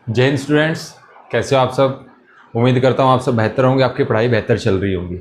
जय हिंद स्टूडेंट्स, कैसे हो आप सब। उम्मीद करता हूँ आप सब बेहतर होंगे, आपकी पढ़ाई बेहतर चल रही होगी।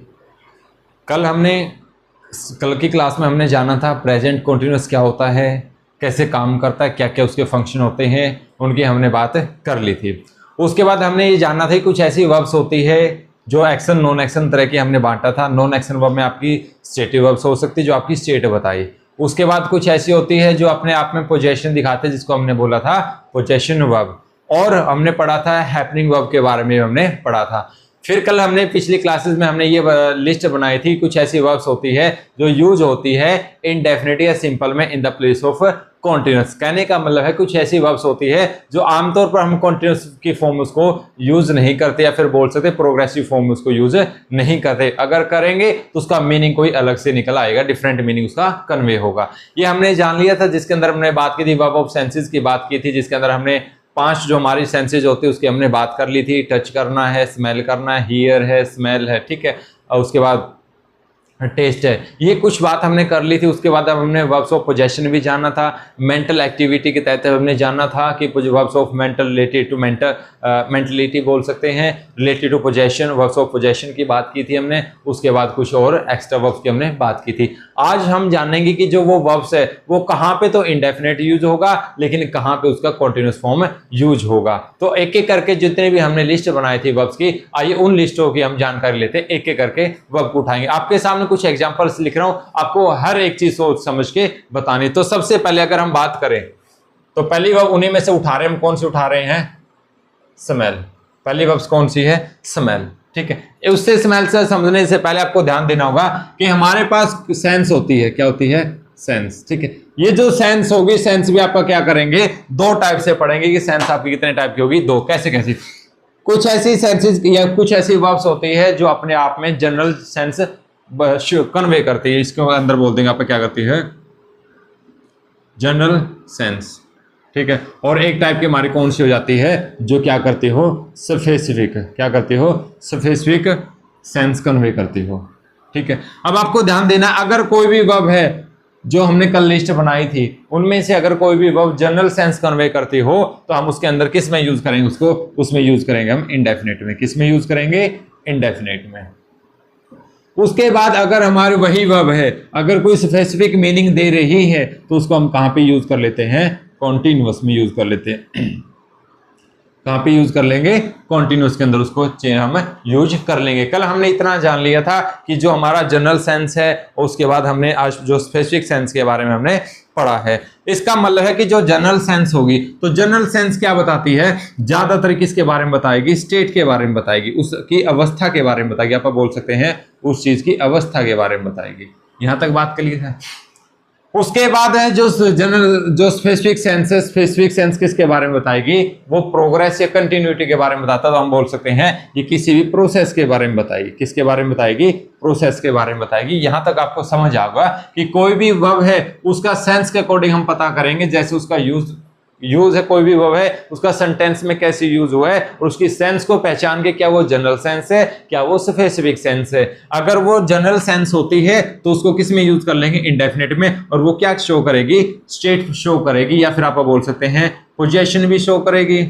कल की क्लास में हमने जाना था प्रेजेंट कंटिन्यूअस क्या होता है, कैसे काम करता है, क्या क्या उसके फंक्शन होते हैं, उनकी हमने बात कर ली थी। उसके बाद हमने ये जानना था कि कुछ ऐसी वर्ब्स होती है जो एक्शन नॉन एक्शन तरह की हमने बांटा था। नॉन एक्शन वर्ब में आपकी स्टेटिव वर्ब्स हो सकती है जो आपकी स्टेट बताई। उसके बाद कुछ ऐसी होती है जो अपने आप में पोजेशन दिखाते हैं, जिसको हमने बोला था पोजेशन वर्ब। और हमने पढ़ा था हैपनिंग वर्ब के बारे में हमने पढ़ा था। फिर कल हमने पिछली क्लासेस में हमने ये लिस्ट बनाई थी, कुछ ऐसी वर्ब्स होती है जो यूज होती है इनडेफिनिट या सिंपल में in the place of continuous. कहने का मतलब है कुछ ऐसी वर्ब्स होती है जो आमतौर पर हम कॉन्टिन्यूस की फॉर्म उसको यूज नहीं करते, या फिर बोल सकते प्रोग्रेसिव फॉर्म उसको यूज नहीं करते। अगर करेंगे तो उसका मीनिंग कोई अलग से निकल आएगा, डिफरेंट मीनिंग उसका कन्वे होगा। ये हमने जान लिया था, जिसके अंदर हमने बात की थी वर्ब ऑफ सेंसेस की बात की थी, जिसके अंदर हमने 5 जो हमारी सेंसेज होती है उसकी हमने बात कर ली थी। टच करना है, स्मेल करना है, हियर है, स्मेल है, ठीक है, और उसके बाद टेस्ट है। ये कुछ बात हमने कर ली थी। उसके बाद अब हमने वर्ब्स ऑफ पोजेशन भी जाना था। मेंटल एक्टिविटी के तहत हमने जाना था कि verbs of mental related to mentality बोल सकते हैं, related to possession, verbs of possession की बात की थी हमने। उसके बाद कुछ और एक्स्ट्रा वर्ब्स की हमने बात की थी। आज हम जानेंगे कि जो वो वर्ब्स है वो कहाँ पे तो इंडेफिनेट यूज होगा, लेकिन कहाँ पे उसका कॉन्टिन्यूस फॉर्म यूज होगा। तो एक एक करके जितने भी हमने लिस्ट बनाई थी वर्ब्स की, आइए उन लिस्टों की हम जानकारी लेते हैं। एक एक करके वर्ब को उठाएंगे। आपके सामने कुछ एग्जांपल्स लिख रहा हूं, आपको हर एक चीज सोच समझ के बतानी। तो सबसे पहले अगर हम बात करें तो पहली वर्ब उन्हीं में से उठा रहे हैं। हम कौन सी उठा रहे हैं? स्मेल। पहली वर्ब कौन सी है? स्मेल, ठीक है। उससे स्मेल से समझने से पहले आपको ध्यान देना होगा कि हमारे पास सेंस होती है। क्या होती है? सेंस, ठीक है। ये जो सेंस होगी, सेंस भी आपका क्या करेंगे, दो टाइप से पढ़ेंगे कि सेंस आपकी कितने टाइप की होगी, दो। कैसे कैसे? कुछ ऐसी सेंसेस या कुछ ऐसी वर्ब्स होती है जो अपने आप में जनरल सेंस कन्वे करती है। इसके अंदर बोल देंगे आप क्या करती है? जनरल सेंस, ठीक है। और एक टाइप की हमारी कौन सी हो जाती है जो क्या करती हो? स्पेसिफिक। क्या करती हो? स्पेसिफिक सेंस कन्वे करती हो, ठीक है। अब आपको ध्यान देना, अगर कोई भी वर्ब है जो हमने कल लिस्ट बनाई थी, उनमें से अगर कोई भी वर्ब जनरल सेंस कन्वे करती हो तो हम उसके अंदर किस में यूज करेंगे उसको? उसमें यूज करेंगे हम इंडेफिनिट में। किस में यूज करेंगे? इंडेफिनिट में। उसके बाद अगर हमारी वही वर्ब है, अगर कोई स्पेसिफिक मीनिंग दे रही है तो उसको हम कहां पे यूज कर लेते हैं? कॉन्टिन्यूअस में यूज कर लेते हैं। कहां पे यूज कर लेंगे? कॉन्टिन्यूअस के अंदर उसको हम यूज कर लेंगे। कल हमने इतना जान लिया था कि जो हमारा जनरल सेंस है, उसके बाद हमने आज जो स्पेसिफिक सेंस के बारे में हमने पढ़ा है। इसका मतलब है कि जो जनरल सेंस होगी, तो जनरल सेंस क्या बताती है? ज्यादातर किसके बारे में बताएगी? स्टेट के बारे में बताएगी, उसकी अवस्था के बारे में बताएगी। आप बोल सकते हैं उस चीज की अवस्था के बारे में बताएगी। यहां तक बात क्लियर है? उसके बाद है जो जनरल, जो स्पेसिफिक सेंस है, स्पेसिफिक सेंस किसके बारे में बताएगी? वो प्रोग्रेस या कंटिन्यूटी के बारे में बताता है। तो हम बोल सकते हैं ये किसी भी प्रोसेस के बारे में बताएगी। किसके बारे में बताएगी? प्रोसेस के बारे में बताएगी। यहां तक आपको समझ आएगा कि कोई भी वर्ब है उसका सेंस के अकॉर्डिंग हम पता करेंगे। जैसे उसका यूज है, कोई भी वर्ब है उसका सेंटेंस में कैसे यूज हुआ है, और उसकी सेंस को पहचान के क्या वो जनरल सेंस है, क्या वो स्पेसिफिक सेंस है। अगर वो जनरल सेंस होती है तो उसको किस में यूज कर लेंगे? इंडेफिनिट में। और वो क्या शो करेगी? स्टेट शो करेगी, या फिर आप बोल सकते हैं पोजीशन भी शो करेगी।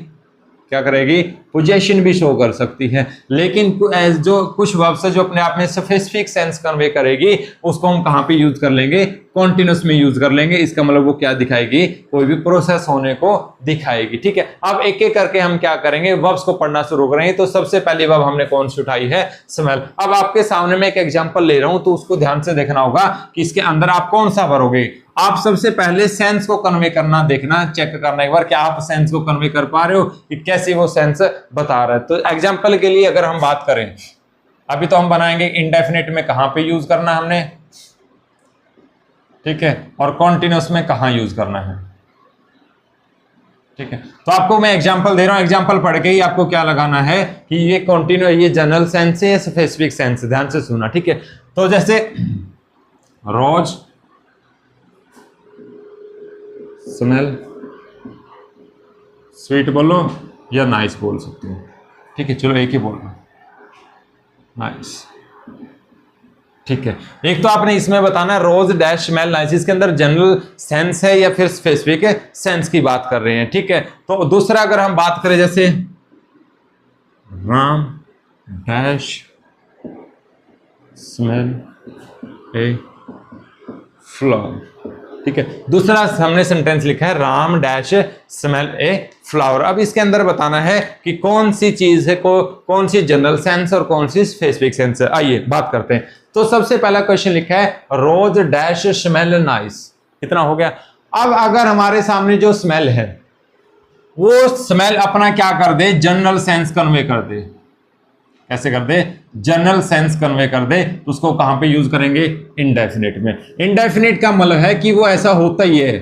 क्या करेगी? पोजीशन भी शो कर सकती है। लेकिन जो कुछ वर्ब्स है जो अपने आप में स्पेसिफिक सेंस कन्वे करेगी, उसको हम कहां पे यूज कर लेंगे? कॉन्टिन्यूअस में यूज कर लेंगे। इसका मतलब वो क्या दिखाएगी? कोई भी प्रोसेस होने को दिखाएगी, ठीक है। अब एक एक करके हम क्या करेंगे? वर्ब्स को पढ़ना शुरू करेंगे। तो सबसे पहली वर्ब हमने कौन सी उठाई है? स्मेल। अब आपके सामने मैं एक एग्जांपल ले रहा हूं, तो उसको ध्यान से देखना होगा कि इसके अंदर आप कौन सा भरोगे। आप सबसे पहले सेंस को कन्वे करना देखना, चेक करना एक बार क्या आप सेंस को कन्वे कर पा रहे हो कि कैसे वो सेंस बता रहा है। तो एग्जांपल के लिए अगर हम बात करें, अभी तो हम बनाएंगे इंडेफिनिट में कहां पे यूज करना हमने, ठीक है, और कॉन्टिन्यूअस में कहां यूज करना है, ठीक है। तो आपको मैं एग्जांपल दे रहा हूं, एग्जांपल पढ़ के ही आपको क्या लगाना है कि ये कॉन्टिन्यू, ये जनरल सेंस है या स्पेसिफिक सेंस है। ध्यान से सुनना, ठीक है। तो जैसे रोज स्मेल, स्वीट बोलो या नाइस बोल सकते हो, ठीक है। चलो एक ही बोलना, नाइस। ठीक है, एक तो आपने इसमें बताना रोज डैश स्मेल नाइस, इसके अंदर जनरल सेंस है या फिर स्पेसिफिक सेंस की बात कर रहे हैं। ठीक है, तो दूसरा अगर हम बात करें जैसे Ram dash smell a flower. ठीक है, दूसरा हमने सेंटेंस लिखा है Ram dash smell a flower. अब इसके अंदर बताना है कि कौन सी चीज है, कौन सी जनरल सेंस और कौन सी स्पेसिफिक सेंस है। आइए बात करते हैं। तो सबसे पहला क्वेश्चन लिखा है रोज डैश स्मेल नाइस, इतना हो गया। अब अगर हमारे सामने जो स्मेल है वो स्मेल अपना क्या कर दे, जनरल सेंस कन्वे कर दे। कैसे कर दे, जनरल सेंस कन्वे कर दे, तो उसको कहां पे यूज करेंगे, इंडेफिनिट में। इंडेफिनिट का मतलब है कि वो ऐसा होता ही है।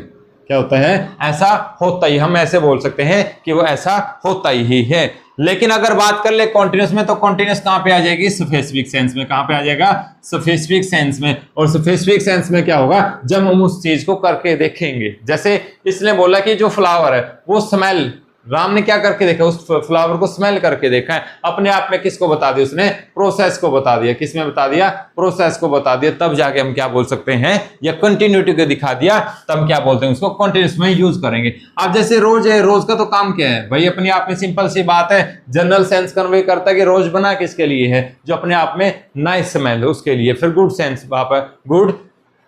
क्या होता है, ऐसा होता ही, हम ऐसे बोल सकते हैं कि वो ऐसा होता ही है। लेकिन अगर बात कर ले कॉन्टिन्यूस में, तो कॉन्टिन्यूस कहां पे आ जाएगी, स्पेसिफिक सेंस में। कहां पे आ जाएगा, स्पेसिफिक सेंस में। और स्पेसिफिक सेंस में क्या होगा, जब हम उस चीज को करके देखेंगे। जैसे इसने बोला कि जो फ्लावर है वो स्मेल, राम ने क्या करके देखा, उस फ्लावर को स्मेल करके देखा है। अपने आप में किसको बता दिया उसने, प्रोसेस को बता दिया। किसमें बता दिया, प्रोसेस को बता दिया। तब जाके हम क्या बोल सकते हैं, या कंटिन्यूटी को दिखा दिया, तब क्या बोलते हैं उसको, कंटिन्यूस में यूज करेंगे। अब जैसे रोज है, रोज का तो काम क्या है भाई, अपने आप में सिंपल सी बात है, जनरल सेंस कन्वे करता है कि रोज बना किसके लिए है, जो अपने आप में नाइस स्मेल है उसके लिए। फिर गुड सेंस, आप गुड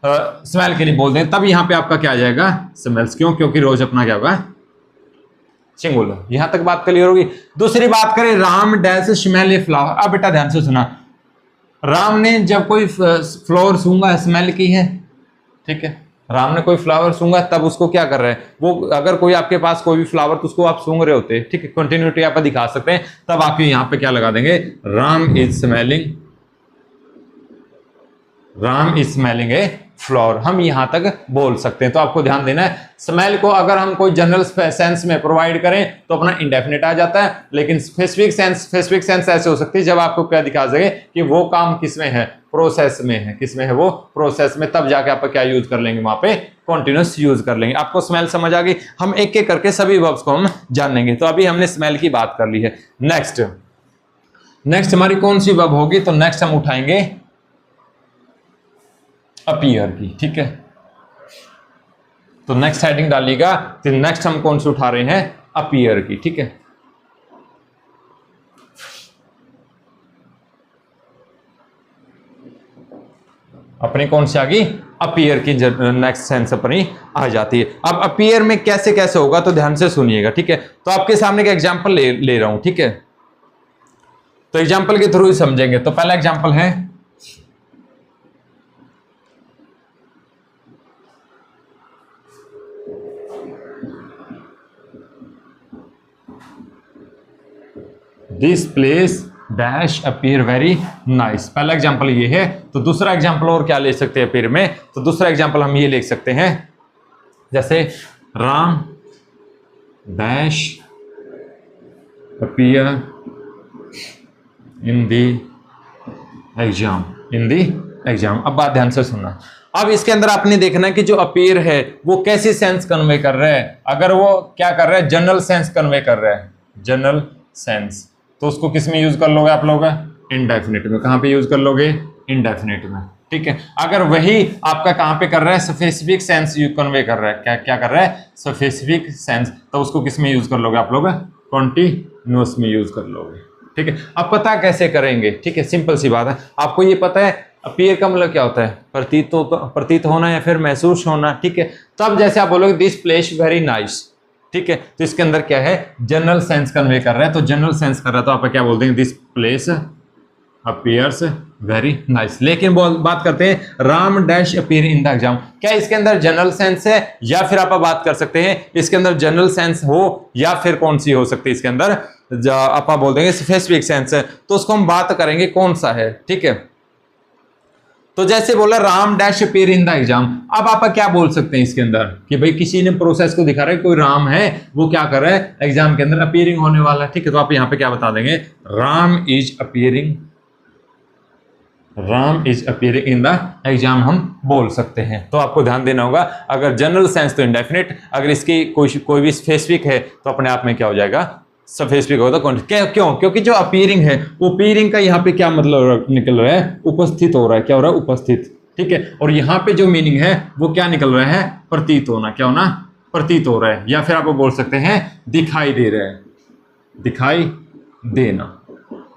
स्मेल के लिए बोलते हैं। तब यहाँ पे आपका क्या आ जाएगा, स्मेल्स। क्यों, क्योंकि रोज अपना क्या होगा, सिंगुलर। यहां तक बात क्लियर होगी। दूसरी बात करें Ram dash smell a flower. अब बेटा ध्यान से सुना, राम ने जब कोई फ्लावर सूंघा, स्मेल की है। ठीक है, राम ने कोई फ्लावर सूंघा, तब उसको क्या कर रहे हैं वो, अगर कोई आपके पास कोई भी फ्लावर, तो उसको आप सूंघ रहे होते। ठीक है, कंटिन्यूटी आप दिखा सकते हैं। तब आप यहां पे क्या लगा देंगे, Ram is smelling, Ram is smelling a flower. हम यहां तक बोल सकते हैं। तो आपको ध्यान देना है, स्मेल को अगर हम कोई जनरल सेंस में प्रोवाइड करें तो अपना इंडेफिनिट आ जाता है। लेकिन स्पेसिफिक सेंस ऐसे हो सकती है जब आपको क्या दिखा सके कि वो काम किसमें है, प्रोसेस में है। किसमें है वो, प्रोसेस में। तब जाके आप क्या यूज कर लेंगे, वहां पे कॉन्टिन्यूस यूज कर लेंगे। आपको स्मेल समझ आ गई। हम एक एक करके सभी वर्ब्स को हम जान लेंगे। तो अभी हमने स्मेल की बात कर ली है। नेक्स्ट हमारी कौन सी वर्ब होगी, तो नेक्स्ट हम उठाएंगे अपीयर की। ठीक है, तो नेक्स्ट हेडिंग डालिएगा। तो नेक्स्ट हम कौन सी उठा रहे हैं, अपीयर की। ठीक है, अपनी कौन सी आ गई, अपीयर की नेक्स्ट सेंस अपनी आ जाती है। अब अपीयर में कैसे कैसे होगा, तो ध्यान से सुनिएगा। ठीक है, तो आपके सामने का एग्जांपल ले रहा हूं। ठीक है, तो एग्जांपल के थ्रू ही समझेंगे। तो पहला एग्जांपल है, this place dash appear very nice. पहला एग्जांपल ये है। तो दूसरा एग्जांपल और क्या ले सकते हैं अपीयर में, तो दूसरा एग्जांपल हम ये लिख सकते हैं, जैसे Ram dash appear in the exam, in the exam. अब बात ध्यान से सुनना। अब इसके अंदर आपने देखना है कि जो अपीयर है वो कैसी सेंस कन्वे कर रहा है। अगर वो क्या कर रहा है, जनरल सेंस कन्वे कर रहा है, जनरल सेंस, तो उसको किस में यूज कर लोगे आप लोग, इंडेफिनिट में। कहां पे यूज कर लोगे, इंडेफिनिट में। ठीक है, अगर वही आपका कहां पे कर रहा है, स्पेसिफिक सेंस कन्वे कर रहा है, क्या कर रहा है, स्पेसिफिक सेंस, तो उसको किस में यूज कर लोगे आप लोग, कॉन्टिन्यूअस में यूज कर लोगे। ठीक है, अब पता कैसे करेंगे। ठीक है, सिंपल सी बात है, आपको ये पता है अपीयर का मतलब क्या होता है, प्रतीत होना या फिर महसूस होना। ठीक है, तब जैसे आप बोलोगे दिस प्लेस वेरी नाइस। ठीक है, तो इसके अंदर क्या है, जनरल सेंस कन्वे कर रहा है। तो जनरल सेंस कर रहा है तो आप क्या बोल देंगे, this place appears very nice. लेकिन बात करते हैं Ram dash appear in the exam. क्या इसके अंदर जनरल सेंस है, या फिर आप बात कर सकते हैं इसके अंदर जनरल सेंस हो, या फिर कौन सी हो सकती है इसके अंदर, आप बोल देंगे स्पेसिफिक सेंस है। तो उसको हम बात करेंगे कौन सा है। ठीक है, तो जैसे बोला Ram dash appear in the exam. अब आप क्या बोल सकते हैं इसके अंदर कि भाई किसी ने प्रोसेस को दिखा रहा है, कोई राम है वो क्या कर रहा है, एग्जाम के अंदर अपीयरिंग होने वाला है। ठीक है, तो आप यहां पे क्या बता देंगे, Ram is appearing, Ram is appearing in the exam हम बोल सकते हैं। तो आपको ध्यान देना होगा, अगर जनरल सेंस तो इंडेफिनिट, अगर इसकी कोई भी स्पेसिफिक है तो अपने आप में क्या हो जाएगा, स्पेसिफिक होगा तो क्यों? क्योंकि जो अपीयरिंग है, अपीयरिंग का यहाँ पे क्या मतलब निकल रहा है? उपस्थित हो रहा है। क्या हो रहा है? उपस्थित। ठीक है, और यहाँ पे जो मीनिंग है वो क्या निकल रहा है? प्रतीत होना। क्या होना? प्रतीत हो रहा है, या फिर आप बोल सकते हैं दिखाई दे रहा है, दिखाई देना।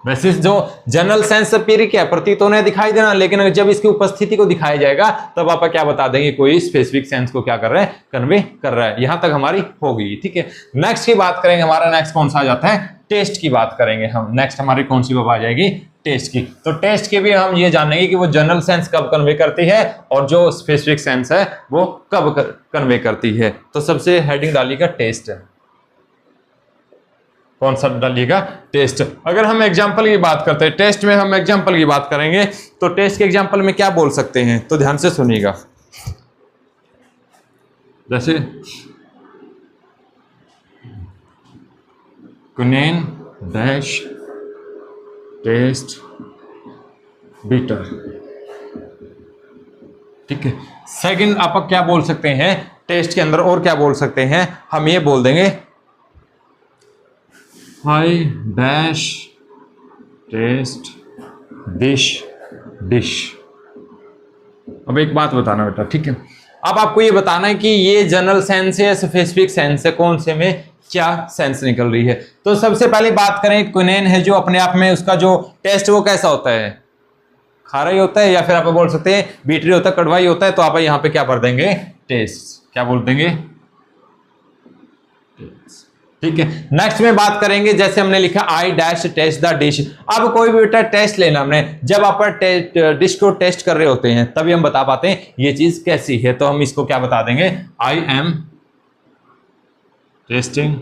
वैसे जो जनरल सेंस अपीयरिंग क्या है? प्रतीत होना है, दिखाई देना। लेकिन जब इसकी उपस्थिति को दिखाया जाएगा तब आप क्या बता देंगे? कोई स्पेसिफिक सेंस को क्या कर रहा है? कन्वे कर रहा है। यहां तक हमारी हो गई। ठीक है, नेक्स्ट की बात करेंगे। हमारा नेक्स्ट कौन सा आ जाता है? टेस्ट की बात करेंगे हम। नेक्स्ट हमारी कौन सी बात आ जाएगी? टेस्ट की। तो टेस्ट की भी हम ये जानेंगे कि वो जनरल सेंस कब कन्वे करती है और जो स्पेसिफिक सेंस है वो कब कन्वे करती है। तो सबसे हेडिंग डालिएगा टेस्ट। कौन सा डालिएगा? टेस्ट। अगर हम एग्जाम्पल की बात करते हैं, टेस्ट में हम एग्जाम्पल की बात करेंगे, तो टेस्ट के एग्जाम्पल में क्या बोल सकते हैं? तो ध्यान से सुनिएगा। जैसे क्विनेन डैश टेस्ट बिटर। ठीक है, सेकंड आप क्या बोल सकते हैं टेस्ट के अंदर? और क्या बोल सकते हैं? हम ये बोल देंगे hi dash taste dish dish. अब एक बात बताना बेटा, ठीक है, अब आपको ये बताना है कि ये जनरल सेंस है या स्पेसिफिक सेंस है, कौन से में क्या सेंस निकल रही है। तो सबसे पहले बात करें, क्विनेन है जो अपने आप में उसका जो टेस्ट वो कैसा होता है? खारा ही होता है, या फिर आप बोल सकते हैं बीटरी होता है, कड़वा ही होता है। तो आप यहाँ पे क्या भर देंगे? टेस्ट। क्या बोल देंगे? ठीक है, नेक्स्ट में बात करेंगे, जैसे हमने लिखा I dash taste the dish. अब कोई भी बेटा टेस्ट लेना हमने, जब आप डिश को टेस्ट कर रहे होते हैं तभी हम बता पाते हैं ये चीज कैसी है। तो हम इसको क्या बता देंगे? I am testing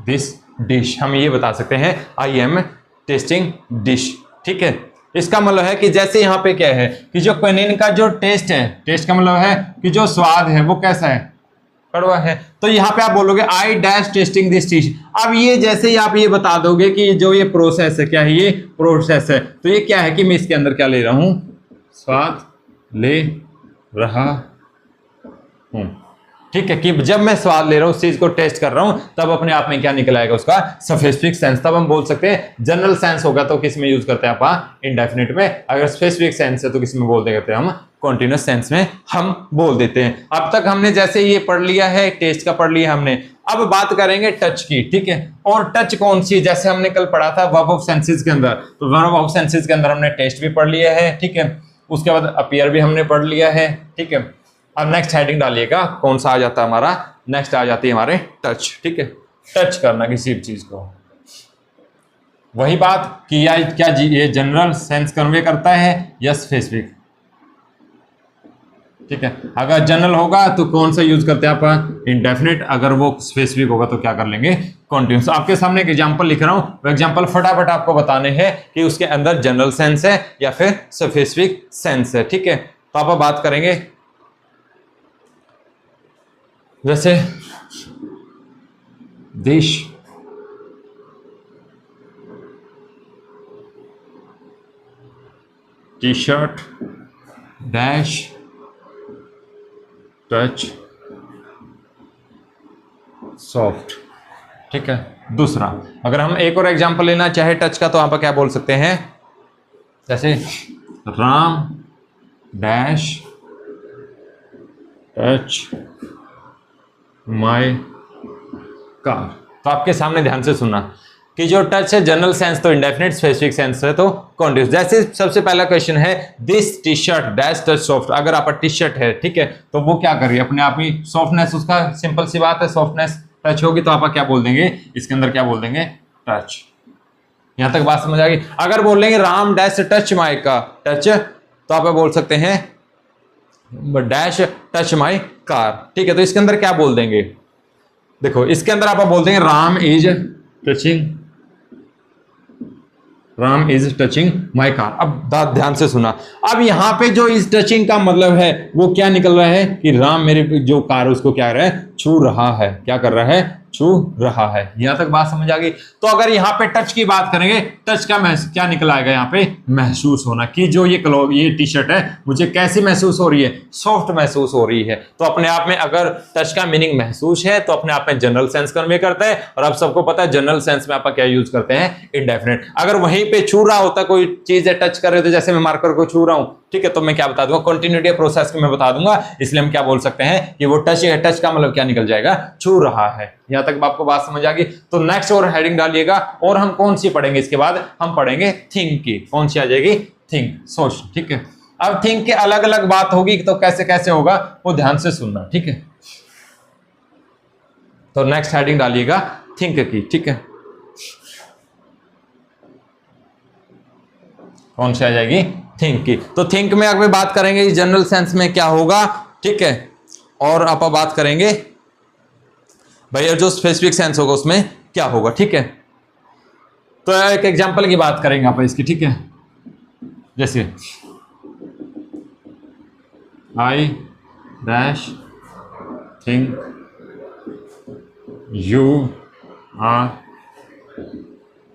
this dish. हम ये बता सकते हैं आई एम टेस्टिंग डिश। ठीक है, इसका मतलब है कि जैसे यहाँ पे क्या है कि जो क्विनेन का जो टेस्ट है, टेस्ट का मतलब है कि जो स्वाद है वो कैसा है? कड़वा है। तो यहाँ पे आप बोलोगे I dash testing this dish. अब ये जैसे ही आप ये बता दोगे कि जो ये प्रोसेस है, क्या है? ये प्रोसेस है। तो ये क्या है कि मैं इसके अंदर क्या ले रहा हूं? स्वाद ले रहा हूं। ठीक है, कि जब मैं स्वाद ले रहा हूं, उस चीज को टेस्ट कर रहा हूं, तब अपने आप में क्या निकल आएगा? उसका स्पेसिफिक सेंस। तब हम बोल सकते हैं जनरल सेंस होगा तो किस में यूज करते हैं आप? इंडेफिनिट में। अगर स्पेसिफिक सेंस है तो किस में बोल देते हैं हम? कॉन्टिन्यूअस सेंस में हम बोल देते हैं। अब तक हमने जैसे ये पढ़ लिया है, टेस्ट का पढ़ लिया हमने। अब बात करेंगे टच की। ठीक है, और टच कौन सी? जैसे हमने कल पढ़ा था वर्ब ऑफ सेंसेस के अंदर, तो वर्ब ऑफ सेंसेस के अंदर हमने टेस्ट भी पढ़ लिया है। ठीक है, उसके बाद अपीयर भी हमने पढ़ लिया है। ठीक है, अब नेक्स्ट हेडिंग डालिएगा, कौन सा आ जाता है हमारा? नेक्स्ट आ जाती है हमारे टच। ठीक है, टच करना किसी भी चीज को। वही बात कि क्या ये जनरल सेंस कन्वे करता है या स्पेसिफिक? ठीक है, अगर जनरल होगा तो कौन सा यूज करते हैं आप? इंडेफिनिट। अगर वो स्पेसिफिक होगा तो क्या कर लेंगे? कॉन्टिन्यूस। आपके सामने एक एग्जांपल लिख रहा हूं, वो एग्जांपल फटाफट आपको बताने हैं कि उसके अंदर जनरल सेंस है या फिर स्पेसिफिक सेंस है। ठीक है, तो आप बात करेंगे जैसे दिश T shirt dash touch soft. ठीक है, दूसरा अगर हम एक और एग्जांपल लेना चाहे टच का, तो आप क्या बोल सकते हैं? जैसे Ram dash touch my car. तो आपके सामने ध्यान से सुनना कि जो टच है जनरल सेंस तो इंडेफिनिट, स्पेसिफिक सेंस है तो कॉन्टिन्यूस। जैसे सबसे पहला क्वेश्चन है this T shirt dash touch soft. अगर आप टी शर्ट है, ठीक है, तो वो क्या कर रही है? अपने आप ही सॉफ्टनेस, उसका सिंपल सी बात है, सॉफ्टनेस टच होगी तो आप क्या बोल देंगे? इसके अंदर क्या बोल देंगे? टच। यहां तक बात समझ आ गई? अगर बोलेंगे राम डैश टच माई का टच, तो आप बोल सकते हैं डैश टच माई कार। ठीक है, तो इसके अंदर क्या बोल देंगे? देखो, इसके अंदर आप बोल देंगे Ram is touching, Ram is touching my car. अब ध्यान से सुना, अब यहां पे जो इज टचिंग का मतलब है वो क्या निकल रहा है कि राम मेरे जो कार उसको क्या कर रहा है? छू रहा है। क्या कर रहा है? छू रहा है। यहां तक बात समझ आ गई। तो अगर यहाँ पे टच की बात करेंगे, टच का क्या निकल आएगा यहाँ पे, महसूस होना, कि जो ये टी शर्ट है मुझे कैसी महसूस हो रही है, सॉफ्ट महसूस हो रही है। तो अपने आप में अगर टच का मीनिंग महसूस है तो अपने आप में जनरल सेंस कन्वे करता है। और आप सबको पता है जनरल सेंस में आप क्या यूज करते हैं, इंडेफिनेट। अगर वहीं पे छू रहा होता, कोई चीज है टच कर रहे थे, जैसे मैं मार्कर को छू रहा हूं, ठीक है, तो मैं क्या बता दूंगा, कंटिन्यूटी प्रोसेस को मैं बता दूंगा। इसलिए हम क्या बोल सकते हैं कि वो टच है, टच का मतलब क्या निकल जाएगा, छू रहा है। यहां तक आपको बात समझ आ गई। तो नेक्स्ट और हेडिंग डालिएगा। और हम कौन सी पढ़ेंगे इसके बाद, हम पढ़ेंगे थिंक की। कौन सी आ जाएगी, थिंक, सोच, ठीक है। अब थिंक के अलग अलग बात होगी, तो कैसे कैसे होगा वो ध्यान से सुनना, ठीक है। तो नेक्स्ट हेडिंग डालिएगा थिंक की, ठीक है। कौन सी आ जाएगी, थिंक की। तो थिंक में अगर बात करेंगे जनरल सेंस में क्या होगा, ठीक है। और आप बात करेंगे भैया जो स्पेसिफिक सेंस होगा उसमें क्या होगा, ठीक है। तो एक एग्जांपल की बात करेंगे आप इसकी, ठीक है। जैसे I dash think you are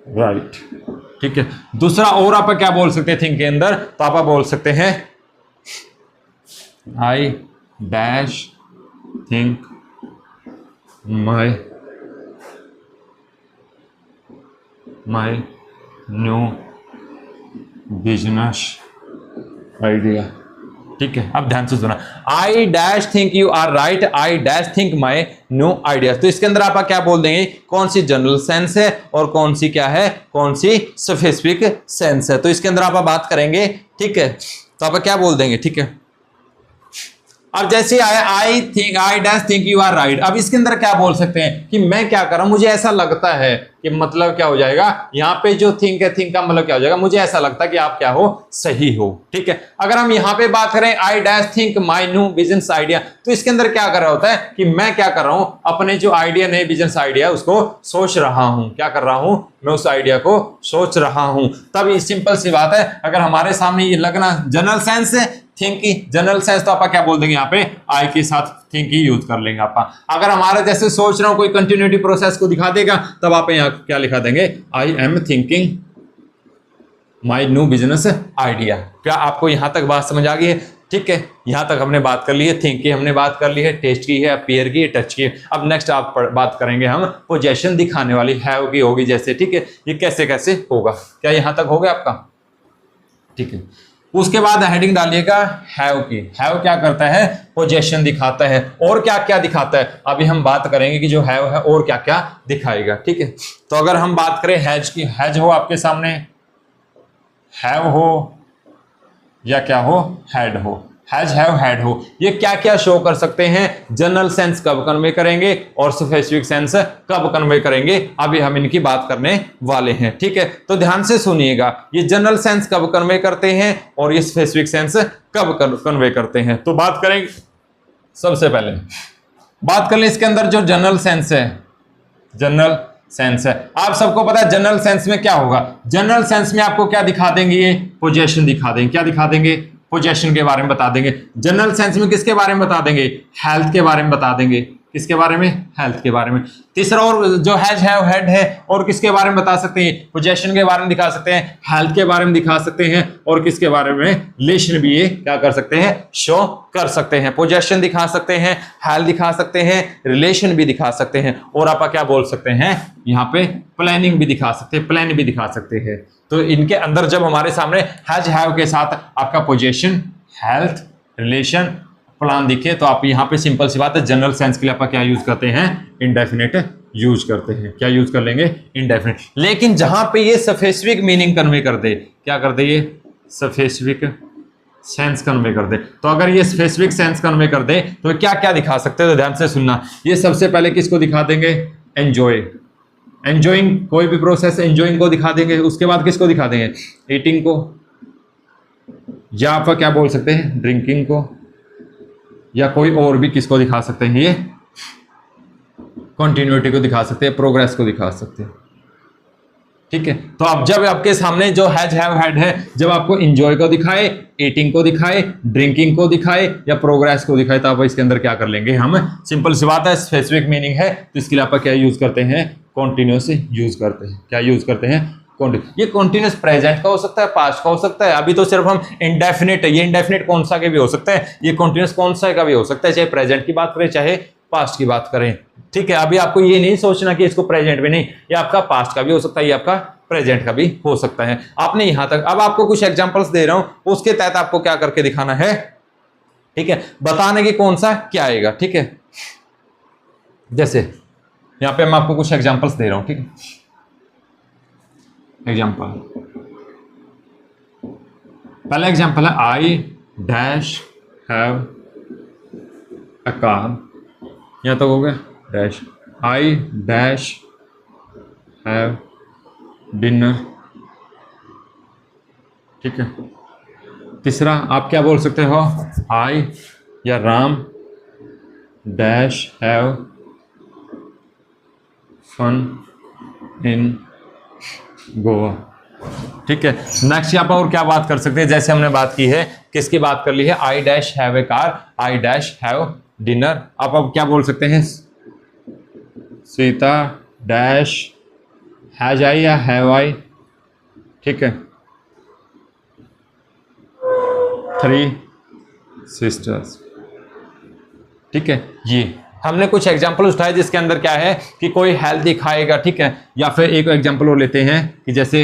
right, ठीक है। दूसरा और आप क्या बोल सकते हैं थिंक के अंदर, तो आप बोल सकते हैं I dash think my new business idea, ठीक है। अब ध्यान से सुना, I dash think you are right, I dash think my new idea. तो इसके अंदर आप क्या बोल देंगे, कौन सी जनरल सेंस है और कौन सी क्या है, कौन सी स्पेसिफिक सेंस है। तो इसके अंदर आप बात करेंगे, ठीक है। तो आप क्या बोल देंगे, ठीक है। अब जैसे I dash think you are right. अब इसके अंदर क्या बोल सकते हैं कि मैं क्या कर रहा हूं, मुझे ऐसा लगता है कि, मतलब क्या हो जाएगा यहाँ पे जो थिंक है, थिंक का मतलब क्या हो जाएगा, मुझे ऐसा लगता है कि आप क्या हो, सही हो, ठीक है। अगर हम यहाँ पे बात करें आई dash think my new business idea, तो इसके अंदर क्या कर रहा होता है कि मैं क्या कर रहा हूं, अपने जो आइडिया, नए बिजनेस आइडिया उसको सोच रहा हूं। क्या कर रहा हूं, मैं उस आइडिया को सोच रहा हूं। तब ये सिंपल सी बात है, अगर हमारे सामने ये लगना जनरल सेंस है, थिंक की जनरल सेंस, तो आप क्या बोल देंगे यहाँ पे, आई के साथ थिंक ही यूज कर लेंगे आप। अगर हमारा जैसे सोच रहा हूं कोई कंटिन्यूटी प्रोसेस को दिखा देगा, तब आप यहाँ क्या लिखा देंगे, I am thinking my new business idea. क्या आपको यहां तक बात समझ आ गई है, ठीक है। यहां तक हमने बात कर ली है, थिंक की हमने बात कर ली है, टेस्ट की है, अपीयर की है, टच की है। अब नेक्स्ट आप बात करेंगे हम पोजेशन दिखाने वाली, हैव की होगी जैसे, ठीक है। ये कैसे कैसे होगा, क्या यहां तक हो गया आपका, ठीक है। उसके बाद हेडिंग डालिएगा हैव की। हैव क्या करता है, पोजेशन दिखाता है। और क्या क्या दिखाता है, अभी हम बात करेंगे कि जो हैव है और क्या क्या दिखाएगा, ठीक है। तो अगर हम बात करें हैज की, हैज हो आपके सामने, हैव हो या क्या हो, हैड हो, हैज हैव हैड हो, ये क्या क्या शो कर सकते हैं, जनरल सेंस कब कन्वे करेंगे और स्पेसिफिक सेंस कब कन्वे करेंगे, अभी हम इनकी बात करने वाले हैं, ठीक है। तो ध्यान से सुनिएगा, ये जनरल सेंस कब कन्वे करते हैं और ये स्पेसिफिक सेंस कब कन्वे करते हैं। तो बात करेंगे, सबसे पहले बात कर ले इसके अंदर जो जनरल सेंस है, जनरल सेंस है। आप सबको पता है जनरल सेंस में क्या होगा, जनरल सेंस में आपको क्या दिखा देंगे, ये पोजेशन दिखा देंगे। क्या दिखा देंगे, पोजेशन के बारे में बता देंगे। जनरल सेंस में किसके बारे में बता देंगे, हेल्थ के बारे में बता देंगे। किसके बारे में, हेल्थ के बारे में। तीसरा और जो हैज हैव हैड है, और किसके बारे में बता सकते हैं, पोजेशन के बारे में दिखा सकते हैं, हेल्थ के बारे में दिखा सकते हैं, और किसके बारे में, रिलेशन भी ये क्या कर सकते हैं, शो कर सकते हैं। पोजेशन दिखा सकते हैं, हेल्थ दिखा सकते हैं, रिलेशन भी दिखा सकते हैं, और आप क्या बोल सकते हैं, यहाँ पे प्लानिंग भी दिखा सकते हैं, प्लान भी दिखा सकते हैं। तो इनके अंदर जब हमारे सामने हैज हैव के साथ आपका पोजेशन, हेल्थ, रिलेशन, प्लान दिखे, तो आप यहाँ पे सिंपल सी बात है, जनरल सेंस के लिए आप क्या यूज करते हैं, इंडेफिनिट यूज करते हैं। क्या यूज कर लेंगे, इंडेफिनिट। लेकिन जहां पे ये स्पेसिफिक मीनिंग कन्वे कर दे, क्या कर दे, ये स्पेसिफिक सेंस कन्वे कर दे। तो अगर ये स्पेसिफिक सेंस कन्वे कर दे तो क्या क्या दिखा सकते हैं, तो ध्यान से सुनना। ये सबसे पहले किसको दिखा देंगे, एंजॉय, एंजॉइंग, कोई भी प्रोसेस एंजॉइंग को दिखा देंगे। उसके बाद किसको दिखा देंगे, ईटिंग को, या आप क्या बोल सकते हैं, ड्रिंकिंग को, या कोई और भी किसको दिखा सकते हैं, ये कंटिन्यूटी को दिखा सकते हैं, प्रोग्रेस को दिखा सकते हैं, ठीक है। तो अब जब आपके सामने जो हैज हैव हैड है, जब आपको इंजॉय को दिखाए, ईटिंग को दिखाए, ड्रिंकिंग को दिखाए या प्रोग्रेस को दिखाए, तो आप इसके अंदर क्या कर लेंगे, हम सिंपल सी बात है, स्पेसिफिक मीनिंग है तो इसके लिए आप क्या यूज करते हैं, कॉन्टिन्यूस यूज करते हैं। क्या यूज करते हैं, ये कॉन्टिन्यूस प्रेजेंट का हो सकता है, पास्ट का हो सकता है। अभी तो सिर्फ हम इंडेफिनिट, ये इंडेफिनिट कौन सा के भी हो सकता है, ये कॉन्टिन्यूस कौन सा का भी हो सकता है, चाहे प्रेजेंट की बात करें चाहे पास्ट की बात करें। ठीक है, अभी आपको ये नहीं सोचना कि इसको प्रेजेंट भी नहीं, ये आपका पास्ट का भी हो सकता है, ये आपका प्रेजेंट का भी हो सकता है। आपने यहां तक, अब आपको कुछ एग्जांपल्स दे रहा हूं, उसके तहत आपको क्या करके दिखाना है, ठीक है, बताने की कौन सा क्या आएगा। ठीक है, जैसे यहां पे मैं आपको कुछ एग्जांपल्स दे रहा हूं। ठीक है, एग्जांपल, पहला एग्जांपल है I dash have a car, यहां तक हो गया, dash I dash have dinner. ठीक है, तीसरा आप क्या बोल सकते हो, आई या Ram dash have fun in Goa. ठीक है, नेक्स्ट यहाँ पर और क्या बात कर सकते हैं, जैसे हमने बात की है, किसकी बात कर ली है, I dash have a car, I dash have dinner. आप अब क्या बोल सकते हैं, सीता डैश हैज आई या हैव आई। ठीक है, 3 सिस्टर्स। ठीक है, ये हमने कुछ एग्जाम्पल उठाए जिसके अंदर क्या है कि कोई हेल्थ दिखाएगा। ठीक है, या फिर एक एग्जाम्पल और लेते हैं कि जैसे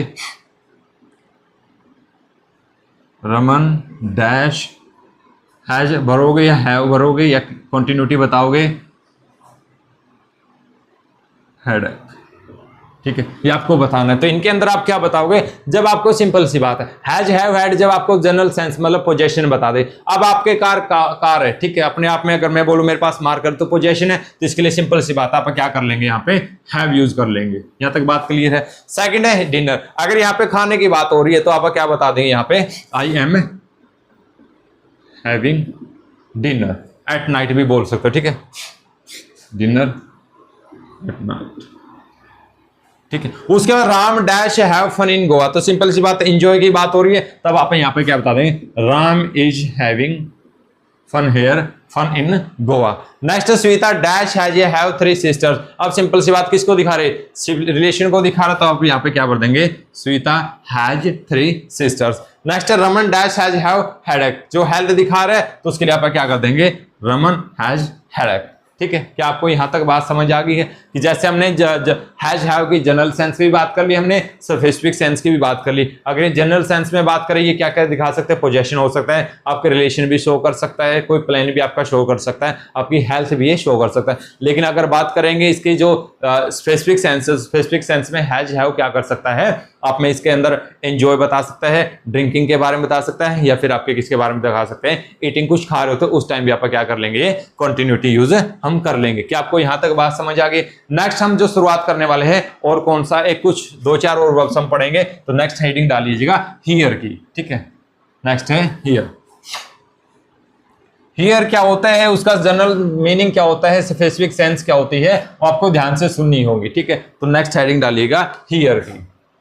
रमन डैश हैज भरोगे या हैव भरोगे या कंटिन्यूटी बताओगे, हेडेक। ठीक है, ये आपको बताना है। तो इनके अंदर आप क्या बताओगे, जब आपको सिंपल सी बात है, हैज हैव हैड जब आपको जनरल सेंस मतलब पोजेशन बता दे। अब आपके कार है, ठीक है, अपने आप में अगर मैं बोलूं मेरे पास मार्कर तो पोजेशन है, तो इसके लिए सिंपल सी बात आप क्या कर लेंगे, यहाँ पे हैव यूज कर लेंगे। यहां तक बात क्लियर है। सेकंड है डिनर, अगर यहाँ पे खाने की बात हो रही है तो आप क्या बता देंगे, यहाँ पे I am having dinner at night भी बोल सकते हो। ठीक है, डिनर एट नाइट। ठीक है, उसके बाद Ram dash have fun in Goa, तो सिंपल सी बात, एंजॉय की बात हो रही है, तब आप यहाँ पे क्या बता देंगे, Ram is having fun here, fun in Goa. Next Sweta dash has a have 3 sisters. अब सिंपल सी बात किसको दिखा रहे, रिलेशन को दिखा रहा, तो आप यहाँ पे क्या कर देंगे, Sweta has 3 sisters. Next Raman dash has have headache, जो हेल्थ दिखा रहे हैं तो उसके लिए आप क्या कर देंगे, रमन हैज हेडेक। ठीक है, क्या आपको यहां तक बात समझ आ गई है कि जैसे हमने हैज हैव की जनरल सेंस की भी बात कर ली, हमने स्पेसिफिक सेंस की भी बात कर ली। अगर ये जनरल सेंस में बात करें, ये क्या क्या दिखा सकते हैं, पोजेशन हो सकता है, आपके रिलेशन भी शो कर सकता है, कोई प्लान भी आपका शो कर सकता है, आपकी हेल्थ भी ये शो कर सकता है। लेकिन अगर बात करेंगे इसकी जो स्पेसिफिक सेंस में हैज हैव क्या कर सकता है, आप में इसके अंदर एंजॉय बता सकता है, ड्रिंकिंग के बारे में बता सकता है, या फिर आपके किसके बारे में दिखा सकते हैं, ईटिंग कुछ खा रहे हो तो उस टाइम भी आप क्या कर लेंगे, कंटिन्यूटी यूज हम कर लेंगे। क्या आपको यहां तक बात समझ आ गई। नेक्स्ट हम जो शुरुआत करने वाले हैं और कौन सा, एक कुछ 2-4 और वर्ब्स हम पढ़ेंगे, तो नेक्स्ट हेडिंग डालिएगा हियर की। ठीक है, नेक्स्ट है हियर। हियर क्या होता है, उसका जनरल मीनिंग क्या होता है, स्पेसिफिक सेंस क्या होती है, आपको ध्यान से सुननी होगी। ठीक है, तो नेक्स्ट हेडिंग डालिएगा हियर की,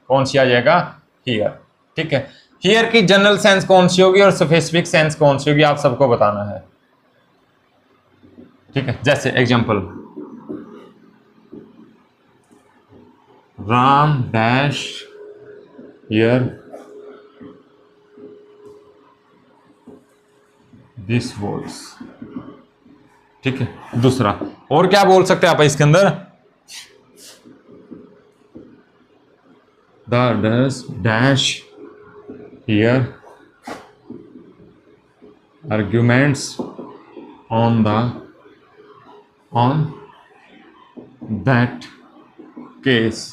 कौन सी आ जाएगा, हियर। ठीक है, हियर की जनरल सेंस कौन सी होगी और स्पेसिफिक सेंस कौन सी होगी, आप सबको बताना है। ठीक है, जैसे example, Ram dash here this voice. ठीक है, दूसरा और क्या बोल सकते हैं आप इसके अंदर, the dash here arguments on that case।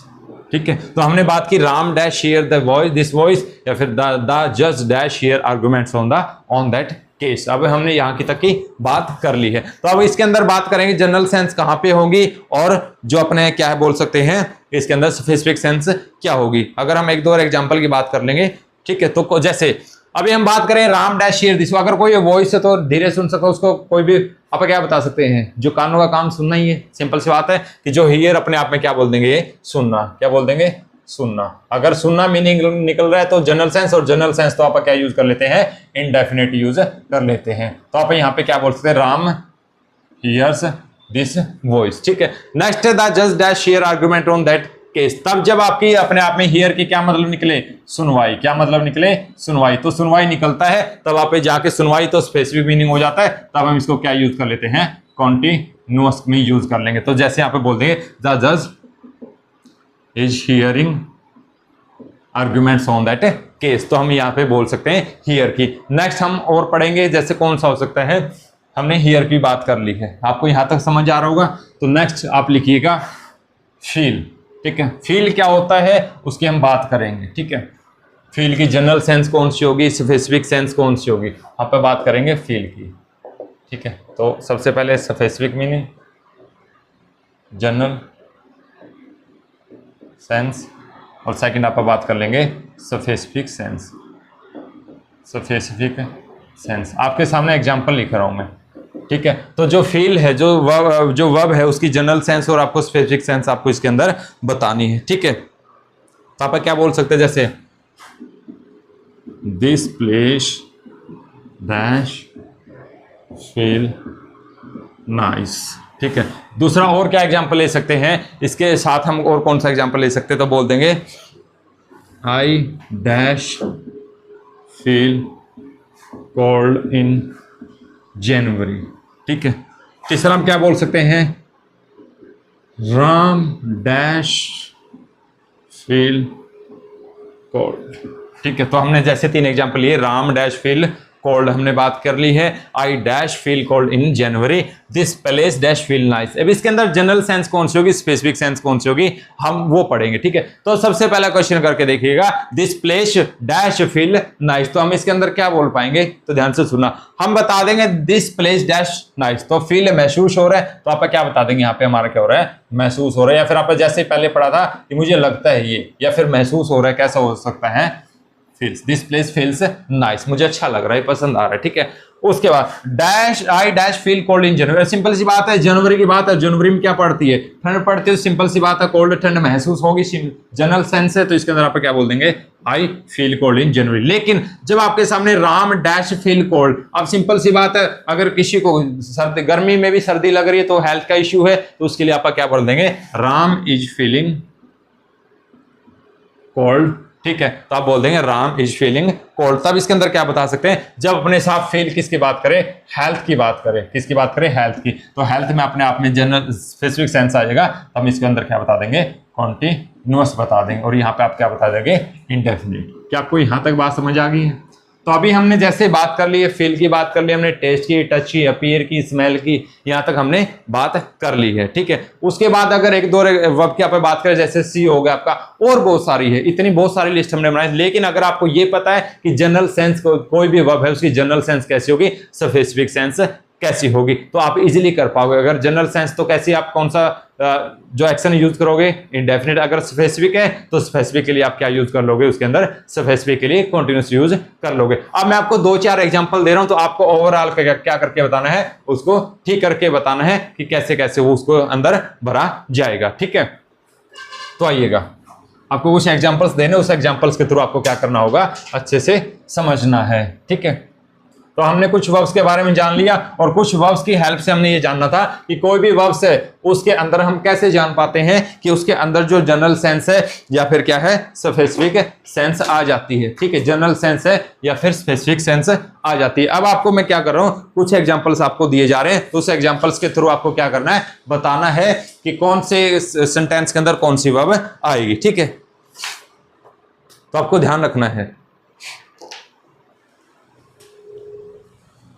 ठीक है, तो हमने बात की Ram dash share the voice this voice, या फिर द जज dash share arguments on that case. अब हमने यहाँ की तक की बात कर ली है, तो अब इसके अंदर बात करेंगे जनरल सेंस कहाँ पे होगी और जो अपने क्या है बोल सकते हैं इसके अंदर स्पेसिफिक सेंस क्या होगी। अगर हम 1-2 और एग्जांपल की बात कर लेंगे। ठीक है, तो जैसे अभी हम बात करें राम डैश शेयर दिस, अगर कोई वॉइस है तो धीरे सुन सको उसको, कोई भी आप क्या बता सकते हैं, जो कानों का काम सुनना ही है। सिंपल सी बात है कि जो हियर अपने आप में क्या बोल देंगे, ये सुनना, क्या बोल देंगे, सुनना। अगर सुनना मीनिंग निकल रहा है तो जनरल सेंस, और जनरल सेंस तो आप क्या यूज कर लेते हैं, इनडेफिनेट यूज कर लेते हैं। तो आप यहाँ पे क्या बोल सकते हैं, राम हियर्स दिस वॉइस। ठीक है, नेक्स्ट द जज dash share argument on that case. तब जब आपकी अपने आप में हियर की क्या मतलब निकले, सुनवाई। क्या मतलब निकले, सुनवाई। तो सुनवाई निकलता है तब आप जाके सुनवाई तो स्पेसिफिक मीनिंग हो जाता है, तब हम इसको क्या यूज कर लेते हैं, कॉन्टिन्यूअस में यूज कर लेंगे। तो जैसे यहाँ पे बोल देंगे द जज is hearing arguments on that case, तो हम यहाँ पे बोल सकते हैं हियर की। नेक्स्ट हम और पढ़ेंगे, जैसे कौन सा हो सकता है, हमने हियर की बात कर ली है, आपको यहाँ तक समझ आ रहा होगा। तो नेक्स्ट आप लिखिएगा फील। ठीक है, फील क्या होता है उसकी हम बात करेंगे। ठीक है, फील की जनरल सेंस कौन सी होगी, स्पेसिफिक सेंस कौन सी होगी, यहाँ पे बात करेंगे फील की। ठीक है, तो सबसे पहले स्पेसिफिक मीनिंग, जनरल सेंस, और सेकंड आप बात कर लेंगे स्पेसिफिक सेंस। स्पेसिफिक सेंस आपके सामने एग्जांपल लिख रहा हूं मैं। ठीक है, तो जो फील है, जो वर्ब है, उसकी जनरल सेंस और आपको स्पेसिफिक सेंस आपको इसके अंदर बतानी है। ठीक है, तो आप क्या बोल सकते हैं, जैसे this place dash feel nice. ठीक है, दूसरा और क्या एग्जांपल ले सकते हैं, इसके साथ हम और कौन सा एग्जांपल ले सकते हैं, तो बोल देंगे I dash feel cold in January. ठीक है, तीसरा हम क्या बोल सकते हैं, राम डैश फील कोल्ड। ठीक है, तो हमने जैसे 3 एग्जांपल लिए, राम डैश फील कोल्ड हमने बात कर ली है, I dash feel cold in January, this place dash feel nice. अब इसके अंदर जनरल सेंस कौन सी होगी, स्पेसिफिक सेंस कौन सी होगी, हम वो पढ़ेंगे। ठीक है, तो सबसे पहला क्वेश्चन करके देखिएगा, this place dash feel nice. तो हम इसके अंदर क्या बोल पाएंगे, तो ध्यान से सुनना, हम बता देंगे दिस प्लेस डैश नाइस, तो फील महसूस हो रहा है, तो आप क्या बता देंगे, यहाँ पे हमारा क्या हो रहा है, महसूस हो रहा है। या फिर आप जैसे पहले पढ़ा था कि मुझे लगता है ये, या फिर महसूस हो रहा है, कैसा हो सकता है, feels, this place feels nice, मुझे अच्छा लग रहा है, पसंद आ रहा है। ठीक है, उसके बाद dash I dash feel cold in January, simple सी बात है, जनवरी की बात है, जनवरी में क्या पड़ती है, ठंड पड़ती है, सिंपल सी बात है, कोल्ड ठंड महसूस होगी, जनरल सेंस है, तो इसके अंदर आप क्या बोल देंगे, आई फील कोल्ड इन जनवरी। लेकिन जब आपके सामने राम डैश फील कोल्ड, अब सिंपल सी बात है, अगर किसी को सर्दी, गर्मी में भी सर्दी लग रही है, तो हेल्थ का इश्यू है, तो उसके लिए आप क्या बोल देंगे, राम इज फीलिंग कोल्ड। ठीक है, तो आप बोल देंगे राम इज फीलिंग कोल्ड। तब इसके अंदर क्या बता सकते हैं, जब अपने साथ फील किसकी बात करें, हेल्थ की बात करें, किसकी बात करें, हेल्थ की, तो हेल्थ में अपने आप में जनरल स्पेसिफिक सेंस आ जाएगा, तो हम इसके अंदर क्या बता देंगे, कॉन्टिन्यूअस बता देंगे, और यहाँ पे आप क्या बता देंगे, इंडेफिनिट। क्या आपको यहाँ तक बात समझ आ गई है? तो अभी हमने जैसे बात कर ली है, फील की बात कर ली हमने, टेस्ट की, टच की, अपीयर की, स्मेल की, यहाँ तक हमने बात कर ली है। ठीक है, उसके बाद अगर एक दो वर्ब की आप बात करें, जैसे सी हो गया आपका, और बहुत सारी है, इतनी बहुत सारी लिस्ट हमने बनाई। लेकिन अगर आपको ये पता है कि जनरल सेंस कोई भी वर्ब है उसकी जनरल सेंस कैसी होगी, स्पेसिफिक सेंस कैसी होगी, तो आप इजीली कर पाओगे। अगर जनरल सेंस तो कैसी, आप कौन सा जो एक्शन यूज करोगे, इंडेफिनिट। अगर स्पेसिफिक है तो स्पेसिफिक के लिए आप क्या यूज कर लोगे, उसके अंदर स्पेसिफिक के लिए कॉन्टिन्यूस यूज कर लोगे। अब मैं आपको 2-4 एग्जांपल दे रहा हूं, तो आपको ओवरऑल क्या करके बताना है, उसको ठीक करके बताना है कि कैसे कैसे वो उसको अंदर भरा जाएगा। ठीक है, तो आइएगा, आपको कुछ एग्जांपल्स देने, उस एग्जांपल्स के थ्रू आपको क्या करना होगा, अच्छे से समझना है। ठीक है, तो हमने कुछ वर्ब्स के बारे में जान लिया, और कुछ वर्ब्स की हेल्प से हमने ये जानना था कि कोई भी वर्ब्स है उसके अंदर हम कैसे जान पाते हैं कि उसके अंदर जो जनरल सेंस है या फिर क्या है, स्पेसिफिक सेंस आ जाती है। ठीक है, जनरल सेंस है या फिर स्पेसिफिक सेंस आ जाती है। अब आपको मैं क्या कर रहा हूं, कुछ एग्जांपल्स आपको दिए जा रहे हैं, तो उस एग्जांपल्स के थ्रू आपको क्या करना है, बताना है कि कौन से सेंटेंस के अंदर कौन सी वर्ब आएगी। ठीक है, तो आपको ध्यान रखना है।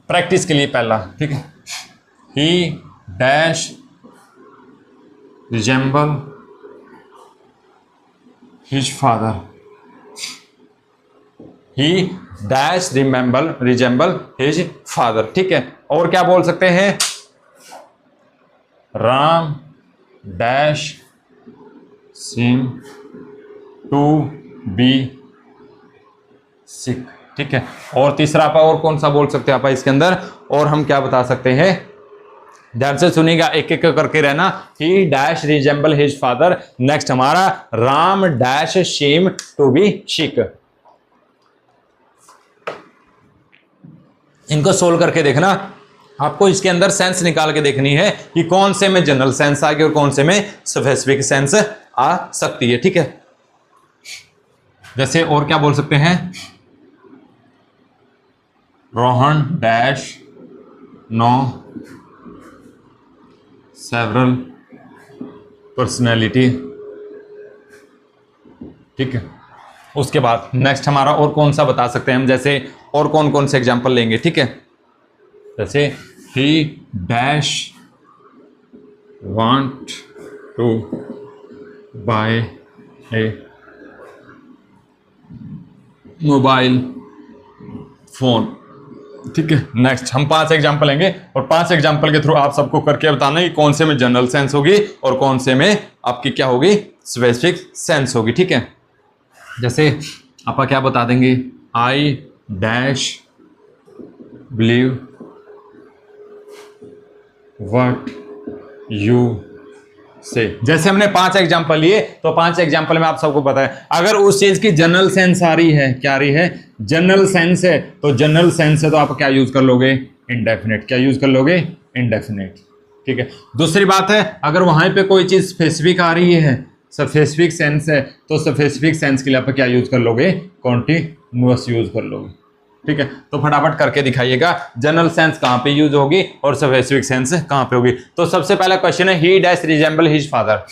प्रैक्टिस के लिए पहला, ठीक है, he dash resemble his father, he dash resemble his father. ठीक है, और क्या बोल सकते हैं, Ram dash seem to be sick. ठीक है, और तीसरा आप और कौन सा बोल सकते हैं आप इसके अंदर, और हम क्या बता सकते हैं, ध्यान से सुनिएगा, एक एक करके रहना। He dash resemble his father. Next हमारा Ram dash seem to be sick. इनको सोल्व करके देखना, आपको इसके अंदर सेंस निकाल के देखनी है कि कौन से में जनरल सेंस आ गई और कौन से में स्पेसिफिक सेंस आ सकती है। ठीक है, जैसे और क्या बोल सकते हैं, Rohan dash know several personality. ठीक है, उसके बाद नेक्स्ट हमारा और कौन सा बता सकते हैं हम, जैसे और कौन कौन से एग्जांपल लेंगे। ठीक है, जैसे he dash want to buy a mobile phone. ठीक है, नेक्स्ट हम 5 एग्जांपल लेंगे और 5 एग्जांपल के थ्रू आप सबको करके बताना कि कौन से में जनरल सेंस होगी और कौन से में आपकी क्या होगी, स्पेसिफिक सेंस होगी। ठीक है, जैसे आप क्या बता देंगे, I dash believe what you से। जैसे हमने 5 एग्जांपल लिए तो 5 एग्जांपल में आप सबको पता है, अगर उस चीज की जनरल सेंस आ रही है, क्या आ रही है, जनरल सेंस है, तो जनरल सेंस है तो आप क्या यूज कर लोगे, इंडेफिनिट। क्या यूज कर लोगे, इंडेफिनिट। ठीक है, दूसरी बात है, अगर वहां पे कोई चीज स्पेसिफिक आ रही है, स्पेसिफिक सेंस है, तो स्पेसिफिक सेंस के लिए आप क्या यूज कर लोगे, कॉन्टिन्यूअस यूज कर लोगे। ठीक है, तो फटाफट करके दिखाइएगा जनरल सेंस कहां पे यूज होगी और स्पेसिफिक सेंस कहां पे होगी। तो सबसे पहला क्वेश्चन है, he dash resemble his father.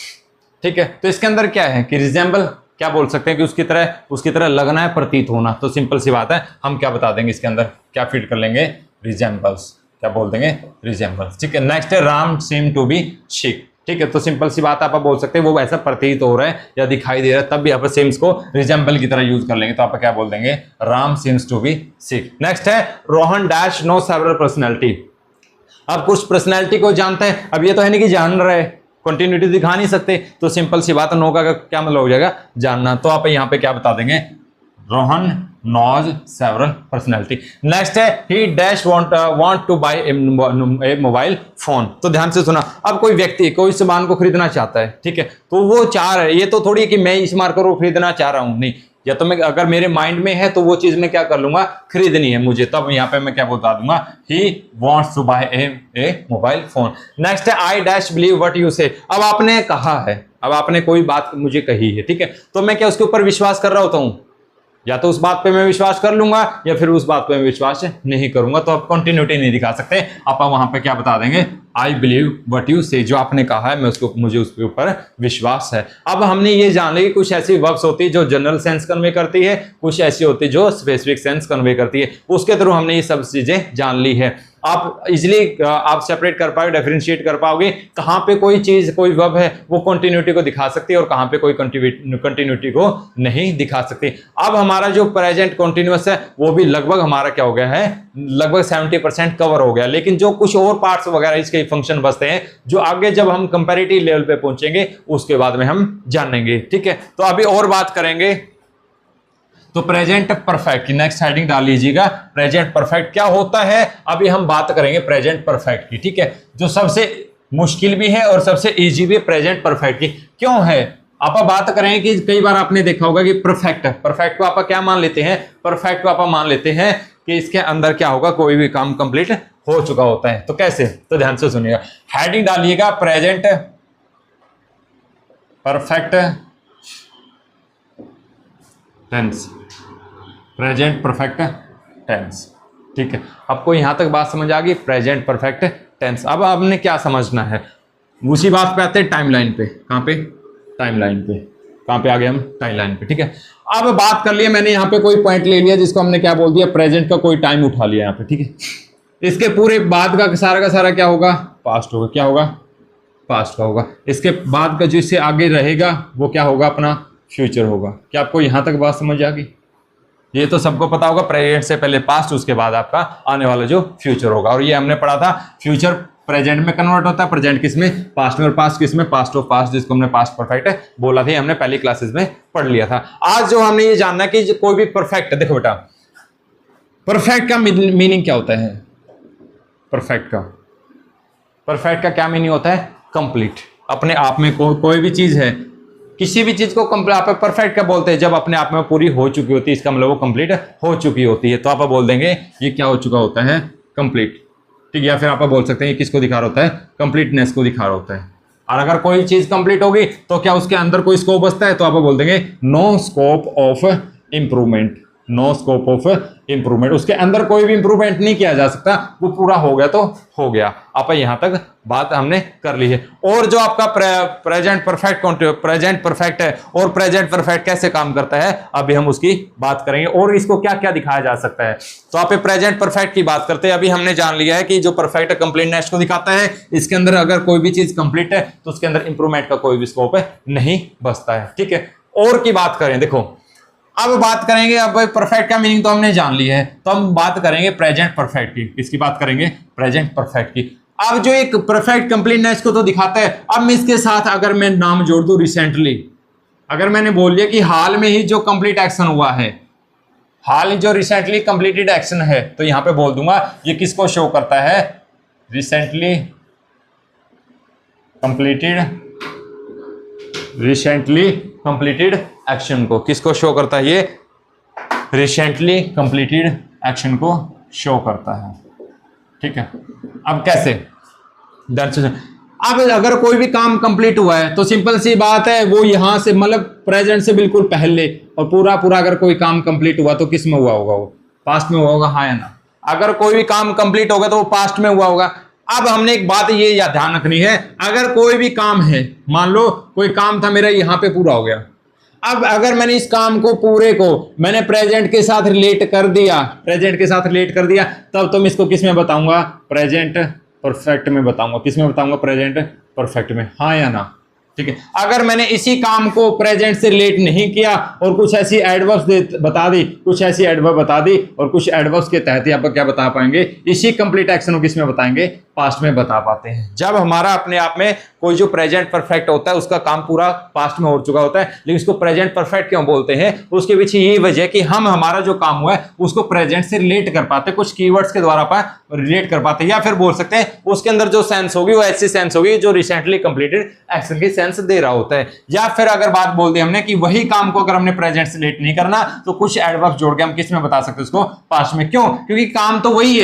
ठीक है, तो इसके अंदर क्या है कि रिजेंबल क्या बोल सकते हैं कि उसकी तरह लगना है, प्रतीत होना। तो सिंपल सी बात है, हम क्या बता देंगे इसके अंदर, क्या फिट कर लेंगे, रिजेंबल्स। क्या बोल देंगे, रिजेंबल्स। ठीक है, नेक्स्ट है राम सीम टू बी शिक। ठीक है, तो सिंपल सी बात आप बोल सकते हैं वो ऐसा प्रतीत हो रहा है या दिखाई दे रहा है, तब भी आप सिम्स को रिजेंबल की तरह यूज कर लेंगे। तो आप क्या बोल देंगे, Ram seems to be sick. Next है Rohan dash know several personality. अब कुछ पर्सनैलिटी को जानते हैं, अब ये तो है नहीं कि जान रहे, कंटिन्यूटी दिखा नहीं सकते, तो सिंपल सी बात है, नो का क्या मतलब हो जाएगा, जानना। तो आप यहाँ पे क्या बता देंगे, Rohan knows several personality. Next है he dash want to buy a mobile phone. तो ध्यान से सुना, अब कोई व्यक्ति कोई सामान को खरीदना चाहता है। ठीक है, तो वो चाह रहा है, ये तो थोड़ी है कि मैं इस मार्कर को खरीदना चाह रहा हूं, नहीं, या तो मैं अगर मेरे माइंड में है तो वो चीज मैं क्या कर लूंगा, खरीदनी है मुझे, तब यहाँ पे मैं क्या बता दूंगा, he wants to buy a mobile phone. Next है I dash believe what you say. अब आपने कहा है, अब आपने कोई बात मुझे कही है, ठीक है, तो मैं क्या उसके ऊपर विश्वास कर रहा होता हूँ, या तो उस बात पे मैं विश्वास कर लूंगा या फिर उस बात पे मैं विश्वास नहीं करूंगा। तो आप कंटिन्यूटी नहीं दिखा सकते, आप वहां पे क्या बता देंगे, आई बिलीव व्हाट यू से, जो आपने कहा है मुझे उसके ऊपर विश्वास है। अब हमने ये जान लिया कि कुछ ऐसी वर्ब्स होती है जो जनरल सेंस कन्वे करती है, कुछ ऐसी होती है जो स्पेसिफिक सेंस कन्वे करती है। उसके थ्रू हमने ये सब चीजें जान ली है। आप इजिली आप सेपरेट कर पाओगे, डिफरेंशिएट कर पाओगे कहाँ पे कोई चीज, कोई वर्ब है वो कंटिन्यूटी को दिखा सकती है और कहाँ पे कोई कंटिन्यूटी को नहीं दिखा सकती। अब हमारा जो प्रेजेंट कंटिन्यूअस है वो भी लगभग हमारा क्या हो गया है, लगभग 70% कवर हो गया। लेकिन जो कुछ और पार्ट्स वगैरह इसके फंक्शन बचते हैं, जो आगे जब हम कंपैरेटिव लेवल पे पहुंचेंगे उसके बाद में हम जानेंगे। ठीक है, तो अभी और बात करेंगे। तो प्रेजेंट परफेक्ट की नेक्स्ट हेडिंग डाल लीजिएगा, प्रेजेंट परफेक्ट क्या होता है। अभी हम बात करेंगे प्रेजेंट परफेक्ट की। ठीक है, जो सबसे मुश्किल भी है और सबसे इजी भी प्रेजेंट परफेक्ट की। क्यों है, आप बात करें कि कई बार आपने देखा होगा कि परफेक्ट को आप क्या मान लेते हैं, परफेक्ट को आप मान लेते हैं कि इसके अंदर क्या होगा, कोई भी काम कंप्लीट हो चुका होता है। तो कैसे, तो ध्यान से सुनिएगा, हेडिंग डालिएगा present perfect tense, present perfect tense. ठीक है, आपको यहां तक बात समझ आ गई, प्रेजेंट परफेक्ट टेंस। अब आपने क्या समझना है, उसी बात पे आते हैं टाइमलाइन पे। कहां पे, टाइमलाइन पे, कहां पे आ गए हम, टाइमलाइन पे। ठीक है, अब बात कर लिया मैंने, यहाँ पे कोई पॉइंट ले लिया जिसको हमने क्या बोल दिया, प्रेजेंट का कोई टाइम उठा लिया यहाँ पे। ठीक है, इसके पूरे बाद का सारा क्या होगा, पास्ट होगा। क्या होगा, पास्ट का होगा। इसके बाद का जो इससे आगे रहेगा वो क्या होगा, अपना फ्यूचर होगा। क्या आपको यहां तक बात समझ आ गई, ये तो सबको पता होगा, प्रेजेंट से पहले पास्ट, उसके बाद आपका आने वाला जो फ्यूचर होगा। और ये हमने पढ़ा था, फ्यूचर प्रेजेंट में कन्वर्ट होता है, प्रेजेंट किस में, पास्ट में, और पास्ट किस में, पास्ट ऑफ पास्ट, जिसको हमने पास्ट परफेक्ट बोला था, हमने पहली क्लासेस में पढ़ लिया था। आज जो हमने ये जानना कि कोई भी परफेक्ट, देखो बेटा परफेक्ट का मीनिंग क्या होता है, परफेक्ट का परफेक्ट का क्या मीनिंग होता है? कंप्लीट। अपने आप में कोई भी चीज है, किसी भी चीज को आप परफेक्ट क्या बोलते हैं? जब अपने आप में पूरी हो चुकी होती है, इसका मतलब वो कंप्लीट हो चुकी होती है, तो आप बोल देंगे ये क्या हो चुका होता है? कंप्लीट। ठीक है, या फिर आप बोल सकते हैं ये किसको दिखा रहा होता है? कंप्लीटनेस को दिखा रहा होता है। और अगर कोई चीज कंप्लीट होगी तो क्या उसके अंदर कोई स्कोप बचता है? तो आप बोल देंगे no scope of improvement. No scope of improvement, उसके अंदर कोई भी इंप्रूवमेंट नहीं किया जा सकता, वो पूरा हो गया तो हो गया। आप यहां तक बात हमने कर ली है। और जो आपका प्रेजेंट परफेक्ट है, और प्रेजेंट परफेक्ट कैसे काम करता है अभी हम उसकी बात करेंगे, और इसको क्या क्या दिखाया जा सकता है। तो आप प्रेजेंट परफेक्ट की बात करते हैं। अभी हमने जान लिया है कि जो परफेक्ट कंप्लीटनेस को दिखाता है, इसके अंदर अगर कोई भी चीज कंप्लीट है तो उसके अंदर इंप्रूवमेंट का कोई भी स्कोप नहीं बचता है। ठीक है, और की बात करें, देखो अब बात करेंगे, अब परफेक्ट का मीनिंग तो हमने जान लिया है, तो हम बात करेंगे प्रेजेंट परफेक्ट की। किसकी बात करेंगे? प्रेजेंट परफेक्ट की। अब जो एक परफेक्ट कंप्लीटनेस को तो दिखाता है, अब मैं इसके साथ अगर मैं नाम जोड़ दूं रिसेंटली, अगर मैंने बोल दिया कि हाल में ही जो कंप्लीट एक्शन हुआ है, हाल ही जो रिसेंटली कंप्लीटेड एक्शन है, तो यहां पे बोल दूंगा ये किसको शो करता है? रिसेंटली कंप्लीटेड एक्शन को। किसको शो करता है? ये रिसेंटली कंप्लीटेड एक्शन को शो करता है। ठीक है, अब कैसे? अब अगर कोई भी काम कंप्लीट हुआ है तो सिंपल सी बात है, वो यहां से मतलब प्रेजेंट से बिल्कुल पहले, और पूरा अगर कोई काम कंप्लीट हुआ तो किस में हुआ होगा? वो पास्ट में हुआ होगा, हाँ या ना? अगर कोई भी काम कंप्लीट होगा तो वो पास्ट में हुआ होगा। अब हमने एक बात ये या ध्यान रखनी है, अगर कोई भी काम है, मान लो कोई काम था मेरा यहां पे पूरा हो गया, अब अगर मैंने इस काम को पूरे को मैंने प्रेजेंट के साथ रिलेट कर दिया, तब तो मैं इसको किस में बताऊंगा? प्रेजेंट परफेक्ट में बताऊंगा। किस में बताऊंगा? प्रेजेंट परफेक्ट में, हाँ या ना? ठीक है, अगर मैंने इसी काम को प्रेजेंट से रिलेट नहीं किया और कुछ ऐसी एडवर्ब्स बता दी, और कुछ एडवर्ब्स के तहत आप क्या बता पाएंगे? इसी कंप्लीट एक्शन को किस में बताएंगे? पास्ट में बता पाते हैं। जब हमारा अपने आप में कोई जो प्रेजेंट परफेक्ट होता है, उसका काम पूरा पास्ट में हो चुका होता है, लेकिन उसको प्रेजेंट परफेक्ट क्यों बोलते हैं? उसके पीछे यही वजह कि हम हमारा जो काम हुआ है उसको प्रेजेंट से रिलेट कर पाते, कुछ कीवर्ड्स के द्वारा रिलेट कर पाते, या फिर बोल सकते हैं उसके अंदर जो सेंस होगी वो ऐसी सेंस होगी जो रिसेंटली कंप्लीटेड एक्शन की सेंस दे रहा होता है। या फिर अगर बात बोल दी हमने कि वही काम को अगर हमने प्रेजेंट से रिलेट नहीं करना, तो कुछ एडवर्ब जोड़ के हम किस में बता सकते हैं? उसको पास्ट में। क्यों? क्योंकि काम तो वही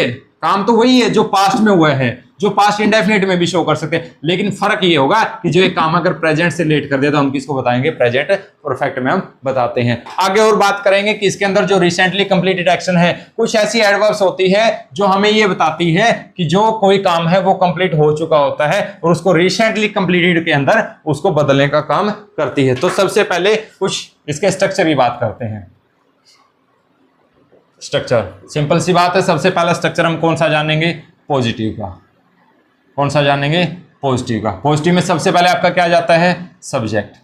है जो पास्ट में हुआ है, जो पास्ट इंडेफिनिट में भी शो कर सकते हैं, लेकिन फर्क ये होगा कि जो एक काम अगर प्रेजेंट से रिलेट कर दिया तो हम किसको बताएंगे? प्रेजेंट परफेक्ट में हम बताते हैं। आगे और बात करेंगे कि इसके अंदर जो रिसेंटली कंप्लीटेड एक्शन है, कुछ ऐसी एडवर्ब्स होती है जो हमें ये बताती है कि जो कोई काम है वो कंप्लीट हो चुका होता है और उसको रिसेंटली कंप्लीटेड के अंदर उसको बदलने का काम करती है। तो सबसे पहले कुछ इसके स्ट्रक्चर की बात करते हैं। स्ट्रक्चर सिंपल सी बात है, सबसे पहला स्ट्रक्चर हम कौन सा जानेंगे? पॉजिटिव का। कौन सा जानेंगे? पॉजिटिव का। पॉजिटिव में सबसे पहले आपका क्या जाता है? सब्जेक्ट।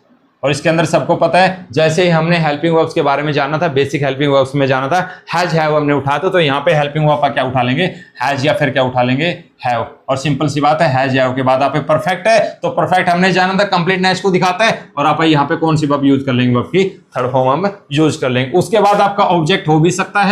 और इसके अंदर सबको पता है, जैसे ही हमने हेल्पिंग वर्ब्स के बारे में जाना था, बेसिक हेल्पिंग वर्ब्स में जाना था, हैज हैव हमने उठा था, तो यहाँ पे हेल्पिंग वर्ब क्या उठा लेंगे? हैज, या फिर क्या उठा लेंगे? हैव। और सिंपल सी बात है, हैज हैव के बाद आप परफेक्ट है, तो परफेक्ट हमने जाना था कंप्लीटनेस को दिखाता है, और आप यहाँ पे कौन सी वर्ब यूज कर लेंगे? वर्ब की थर्ड फॉर्म हम यूज कर लेंगे। उसके बाद आपका ऑब्जेक्ट हो भी सकता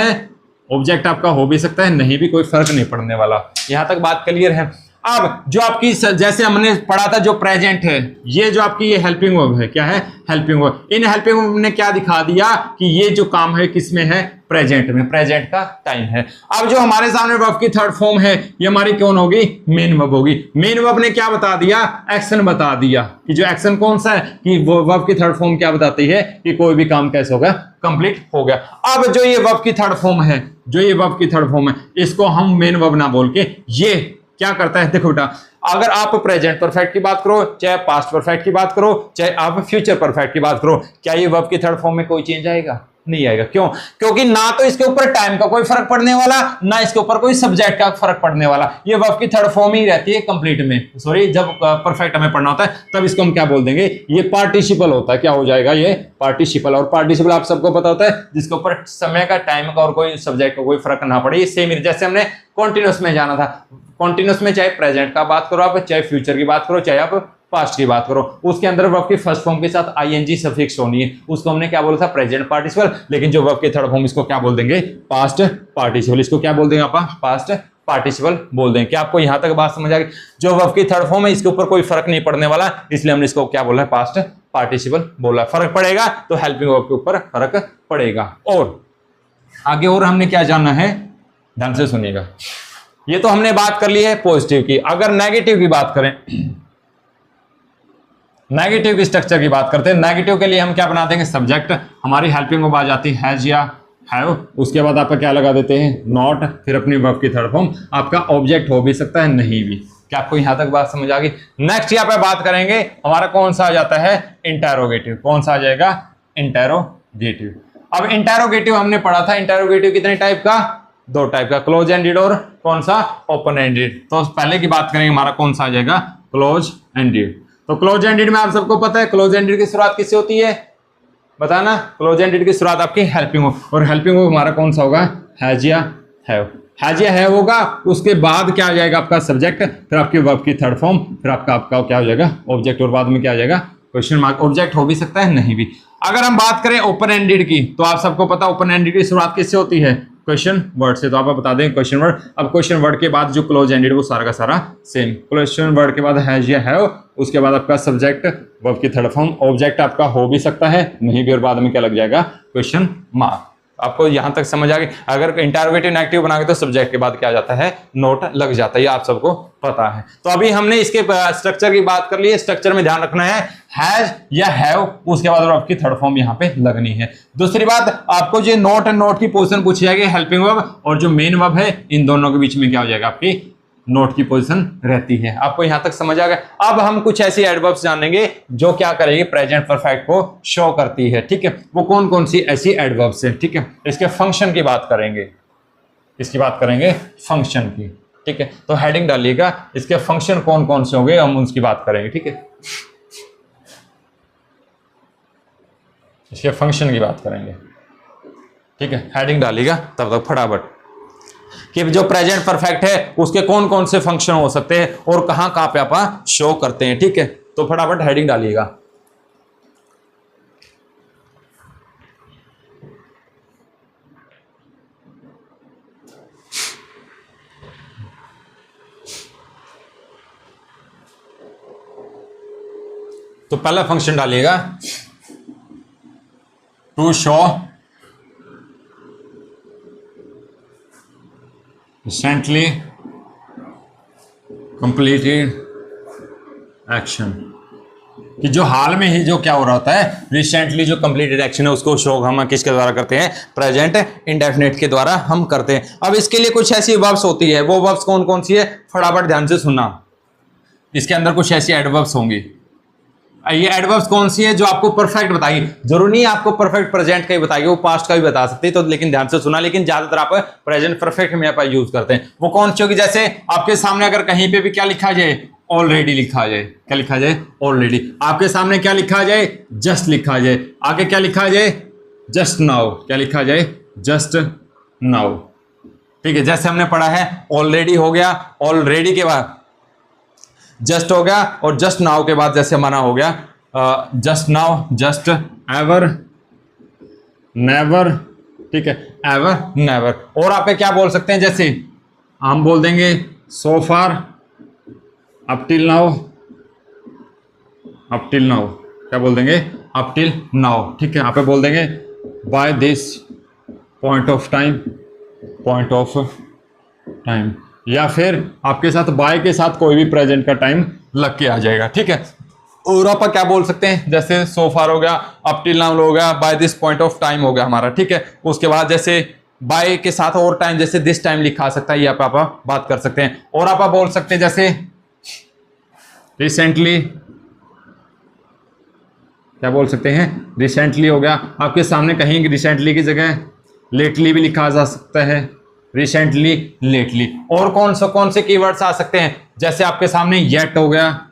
है, नहीं भी, कोई फर्क नहीं पड़ने वाला। यहां तक बात क्लियर है। अब जो आपकी जैसे हमने पढ़ा था, जो प्रेजेंट है, ये जो आपकी ये हेल्पिंग वर्ब है, क्या है? Helping verb. In helping verb ने क्या दिखा दिया कि ये जो काम है किसमें है? प्रेजेंट में, प्रेजेंट का टाइम है। अब जो हमारे सामने वर्ब की थर्ड फॉर्म है, ये हमारी कौन होगी? मेन वर्ब होगी। मेन वर्ब ने क्या बता दिया? एक्शन बता दिया कि जो एक्शन कौन सा है, कि वो वर्ब की थर्ड फॉर्म क्या बताती है कि कोई भी काम कैसे होगा? कंप्लीट हो गया। अब जो ये वर्ब की थर्ड फॉर्म है, इसको हम मेन वर्ब ना बोल के ये क्या करता है? देखो बेटा, अगर आप प्रेजेंट परफेक्ट की बात करो, चाहे पास्ट परफेक्ट की बात करो, चाहे आप फ्यूचर परफेक्ट की बात करो, क्या ये वर्ब की थर्ड फॉर्म में कोई चेंज आएगा? नहीं आएगा। क्यों? क्योंकि ना तो इसके ऊपर टाइम का कोई फर्क पड़ने वाला, ना इसके ऊपर कोई सब्जेक्ट का फर्क पड़ने वाला। ये वर्ब की थर्ड फॉर्म ही रहती है कंप्लीट में। सॉरी, जब परफेक्ट हमें पढ़ना होता है तब इसको हम क्या बोल देंगे? ये पार्टिसिपल होता है। क्या हो जाएगा? ये पार्टिसिपल। और पार्टिसिपल आप सबको पता होता है जिसके ऊपर समय का, टाइम का और कोई सब्जेक्ट का कोई फर्क ना पड़े। ये सेम, जैसे हमने कॉन्टिन्यूस में जाना था, कॉन्टिन्यूस में चाहे प्रेजेंट का बात करो आप, चाहे फ्यूचर की बात करो, चाहे आप पास्ट की बात करो, उसके अंदर वर्ब की फर्स्ट फॉर्म के साथ आईएनजी सफिक्स होनी है। उसको हमने क्या बोला था? Present participle. लेकिन जो वर्ब के थर्ड फॉर्म, इसको क्या बोल देंगे? Past participle. इसको क्या बोल देंगे आप? पास्ट पार्टिसिपल बोल दें। क्या आपको यहां तक बात समझ आ गई? जो वर्ब की थर्ड फॉर्म है इसके ऊपर कोई फर्क नहीं पड़ने वाला, इसलिए हमने इसको क्या बोला है? पास्ट पार्टिसिपल बोला। फर्क पड़ेगा तो हेल्पिंग वर्ब के ऊपर फर्क पड़ेगा। और आगे और हमने क्या जानना है, ध्यान से सुनिएगा। ये तो हमने बात कर ली है पॉजिटिव की। अगर नेगेटिव की बात करें, नेगेटिव की स्ट्रक्चर की बात करते हैं। नेगेटिव के लिए हम क्या बना देंगे? सब्जेक्ट, हमारी हेल्पिंग वर्ब आ जाती है हैज या हैव, उसके बाद आपका क्या लगा देते हैं? नॉट, फिर अपनी वर्ब की थर्ड फॉर्म। आपका ऑब्जेक्ट हो भी सकता है, नहीं भी। क्या आपको यहां तक बात समझ आ गई? नेक्स्ट यहाँ पे बात करेंगे हमारा कौन सा आ जाता है? इंटेरोगेटिव। कौन सा आ जाएगा? इंटेरोगेटिव। अब इंटेरोगेटिव हमने पढ़ा था, इंटेरोगेटिव कितने टाइप का? 2 टाइप का, क्लोज एंडेड और कौन सा? Open ended. तो पहले की बात करेंगे हमारा कौन सा आ जाएगा? Close ended. तो क्लोज एंडेड में आप सबको पता है क्लोज एंडेड की शुरुआत किससे होती है? बताना। क्लोज एंडेड की शुरुआत आपकी हेल्पिंग वर्ब, और हेल्पिंग वर्ब हमारा कौन सा होगा? हैज या हैव। हैज या हैव होगा, उसके बाद क्या आ जाएगा? आपका सब्जेक्ट, फिर आपकी वर्ब की थर्ड फॉर्म, फिर आपका क्या हो जाएगा? ऑब्जेक्ट, और बाद में क्या आ जाएगा? Question mark. ऑब्जेक्ट हो भी सकता है, नहीं भी। अगर हम बात करें ओपन एंडेड की, तो आप सबको पता ओपन एंडेड की शुरुआत किससे होती है? क्वेश्चन वर्ड से। तो आप बता दें क्वेश्चन वर्ड। अब क्वेश्चन वर्ड के बाद जो क्लोज एंडेड वो सारा का सारा सेम। क्वेश्चन वर्ड के बाद हैज या हैव, उसके बाद आपका सब्जेक्ट, वर्ब की थर्ड फॉर्म, ऑब्जेक्ट आपका हो भी सकता है, नहीं भी, और बाद में क्या लग जाएगा? Question mark. आपको यहां तक समझ आ गई? अगर इंटरोगेटिव नेगेटिव बनाएंगे तो सब्जेक्ट के बाद क्या आ जाता है? नोट लग जाता है, ये आप सबको पता है। तो अभी हमने इसके स्ट्रक्चर की बात कर ली है। स्ट्रक्चर में ध्यान रखना है हैज या हैव, उसके बाद आपकी थर्ड फॉर्म यहाँ पे लगनी है। दूसरी बात, आपको जो नोट एंड नोट की पोजीशन पूछी जाएगी, हेल्पिंग वर्ब और जो मेन वर्ब है, इन दोनों के बीच में क्या हो जाएगा? आपकी नोट की पोजीशन रहती है। आपको यहां तक समझ आ गया? अब हम कुछ ऐसी एडवर्ब्स जानेंगे जो क्या करेगी? प्रेजेंट परफेक्ट को शो करती है। ठीक है, वो कौन कौन सी ऐसी एडवर्ब्स है? ठीक है, इसके फंक्शन की बात करेंगे, इसकी बात करेंगे फंक्शन की। ठीक है, तो हेडिंग डालिएगा, इसके फंक्शन कौन कौन से होंगे, हम उसकी बात करेंगे। ठीक है, इसके फंक्शन की बात करेंगे। ठीक है, हेडिंग डालिएगा तब तक फटाफट कि जो प्रेजेंट परफेक्ट है उसके कौन कौन से फंक्शन हो सकते हैं और कहां कहां पे आप शो करते हैं। ठीक है, तो फटाफट हेडिंग डालिएगा। तो पहला फंक्शन डालिएगा to show recently completed action, कि जो हाल में ही जो क्या हो रहा होता है? रिसेंटली जो कंप्लीटेड एक्शन है उसको शो हम किसके द्वारा करते हैं? प्रेजेंट इंडेफिनिट के द्वारा हम करते हैं। अब इसके लिए कुछ ऐसी वर्ब्स होती है, वो वर्ब्स कौन कौन सी है? फटाफट ध्यान से सुनना। इसके अंदर कुछ ऐसी एडवर्ब्स होंगी। ये एडवर्ब्स कौन सी है? जो आपको परफेक्ट बताएगी। जरूरी नहीं आपको परफेक्ट प्रेजेंट का ही बताएगी, वो पास्ट का भी बता सकती है। तो लेकिन ध्यान से सुना, लेकिन ज्यादातर आप प्रेजेंट परफेक्ट में आप यूज करते हैं। वो कौन सी होगी? जैसे आपके सामने अगर कहीं पे भी क्या लिखा जाए? ऑलरेडी लिखा जाए। क्या लिखा जाए? ऑलरेडी। आपके सामने क्या लिखा जाए? जस्ट लिखा जाए। आगे क्या लिखा जाए? Just now. क्या लिखा जाए? Just now. ठीक है, जैसे हमने पढ़ा है ऑलरेडी हो गया, ऑलरेडी के बाद जस्ट हो गया, और जस्ट नाउ के बाद जैसे हमारा हो गया just now, just, ever, never. ठीक है, एवर, नेवर। और आप क्या बोल सकते हैं? जैसे हम बोल देंगे so far, up till now, up till now. क्या बोल देंगे? Up till now. ठीक है, आप बोल देंगे by this point of time, point of time, या फिर आपके साथ बाय के साथ कोई भी प्रेजेंट का टाइम लग के आ जाएगा। ठीक है, और आप क्या बोल सकते हैं? जैसे सो फार हो गया, अप टिल नाउ हो गया, by this point of time हो गया हमारा। ठीक है, उसके बाद जैसे बाय के साथ और टाइम, जैसे दिस टाइम लिखा सकता है, ये आप बात कर सकते हैं। और आप बोल सकते हैं जैसे रिसेंटली, क्या बोल सकते हैं? रिसेंटली हो गया। आपके सामने कहीं रिसेंटली की जगह लेटली भी लिखा जा सकता है, रिसेंटली, लेटली। और कौन से कीवर्ड्स आ सकते हैं? जैसे आपके सामने येट हो गया,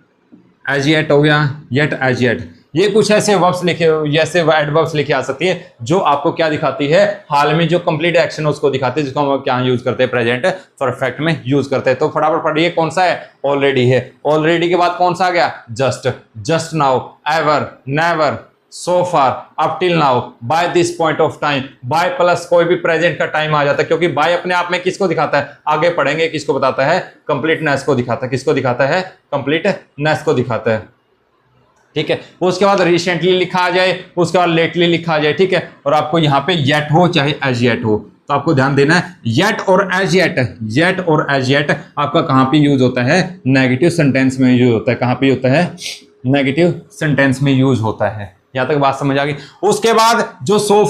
एज येट हो गया, येट, एज येट। ये कुछ ऐसे वर्ब्स लिखे, ऐसे एडवर्ब्स लिखे आ सकती है जो आपको क्या दिखाती है? हाल में जो कंप्लीट एक्शन है उसको दिखाती है, जिसको हम क्या यूज करते हैं? प्रेजेंट परफेक्ट में यूज करते हैं। तो फटाफट पढ़िए, कौन सा है? ऑलरेडी है। ऑलरेडी के बाद कौन सा आ गया? Just, just now, ever, never, so far, up till now, by this point of time, by plus कोई भी प्रेजेंट का टाइम आ जाता है, क्योंकि बाय अपने आप में किसको दिखाता है, आगे पढ़ेंगे, किसको बताता है, कंप्लीटनेस को दिखाता है, किसको दिखाता है, कंप्लीटनेस को दिखाता है, ठीक है। उसके बाद रिसेंटली लिखा आ जाए, उसके बाद लेटली लिखा आ जाए, ठीक है। और आपको यहाँ पे येट हो चाहे एज येट हो, तो आपको ध्यान देना है येट और एज येट, येट और एज येट आपका कहाँ पे यूज होता है, नेगेटिव सेंटेंस में यूज होता है, कहाँ पे होता है, नेगेटिव सेंटेंस में यूज होता है। यहां तक बात समझ आ गई। उसके बाद जो सो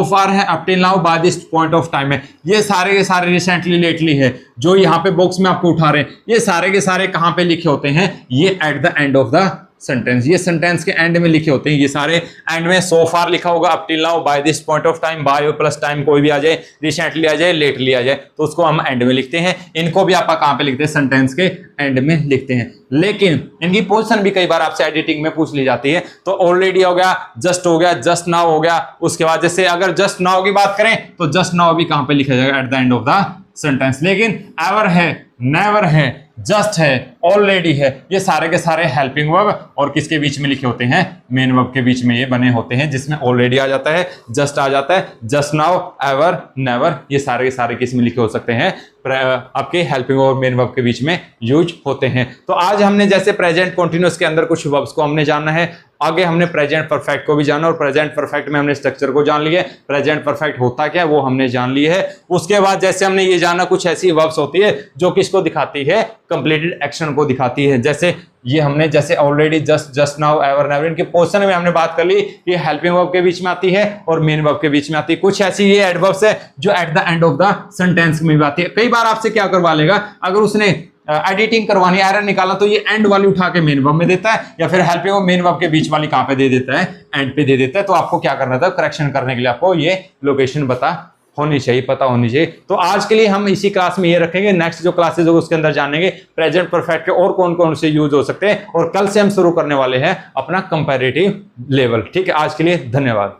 फार है up till now by this point of time है, ये सारे के सारे रिसेंटली लेटली है जो यहाँ पे बॉक्स में आपको उठा रहे हैं, ये सारे के सारे कहाँ पे लिखे होते हैं, ये at the end of the sentence, ये सेंटेंस के एंड में लिखे होते हैं, ये सारे एंड में सो फार लिखा होगा, up till now, by this point of time, by plus time कोई भी आ जाए, रिसेंटली आ जाए, लेटली आ जाए, तो उसको हम एंड में लिखते हैं। इनको भी आप कहां पे लिखते हैं, सेंटेंस के एंड में लिखते हैं। लेकिन इनकी पोजीशन भी कई बार आपसे एडिटिंग में पूछ ली जाती है, तो ऑलरेडी हो गया, जस्ट हो गया, जस्ट नाउ हो गया। उसके बाद जैसे अगर जस्ट नाउ की बात करें तो जस्ट नाउ भी कहां पे लिखा जाएगा, at the end of the sentence. लेकिन एवर है, नेवर है, जस्ट है, ऑलरेडी है, ये सारे के सारे हेल्पिंग वर्ब और किसके बीच में लिखे होते हैं, मेन वर्ब के बीच में ये बने होते हैं, जिसमें ऑलरेडी आ जाता है, जस्ट आ जाता है, जस्ट नाउ, एवर, नेवर, ये सारे के सारे किस में लिखे हो सकते हैं, आपके हेल्पिंग और मेन वर्ब के बीच में यूज होते हैं। तो आज हमने जैसे प्रेजेंट कंटीन्यूअस के अंदर कुछ वर्ब्स को हमने जाना है, आगे हमने प्रेजेंट परफेक्ट को भी जाना, और प्रेजेंट परफेक्ट में हमने स्ट्रक्चर को जान लिया, प्रेजेंट परफेक्ट होता क्या है वो हमने जान लिया है। उसके बाद जैसे हमने ये जाना कुछ ऐसी वर्ब्स होती है जो किसको दिखाती है, कंप्लीटेड एक्शन को दिखाती है। जैसे ये हमने जैसे already, just, just now, ever, never, इनके पोजीशन में हमने बात कर ली, ये हेल्पिंग वर्ब के बीच में आती है और मेन वर्ब के बीच में आती है। कुछ ऐसी ये एडवर्ब्स है जो at the end of the sentence में भी आती है। कई बार आपसे क्या करवा लेगा, अगर उसने एडिटिंग करवानी, एरर निकाला, तो ये एंड वाली उठा के मेन वर्ब में देता है, या फिर हेल्पिंग और मेन वर्ब के बीच वाली कहां पे दे देता है, एंड पे दे देता है। तो आपको क्या करना था, करेक्शन करने के लिए आपको ये लोकेशन पता होनी चाहिए। तो आज के लिए हम इसी क्लास में ये रखेंगे, नेक्स्ट जो क्लासेज होगी उसके अंदर जानेंगे प्रेजेंट परफेक्ट के और कौन कौन से यूज हो सकते हैं, और कल से हम शुरू करने वाले हैं अपना कंपैरेटिव लेवल। ठीक है, आज के लिए धन्यवाद।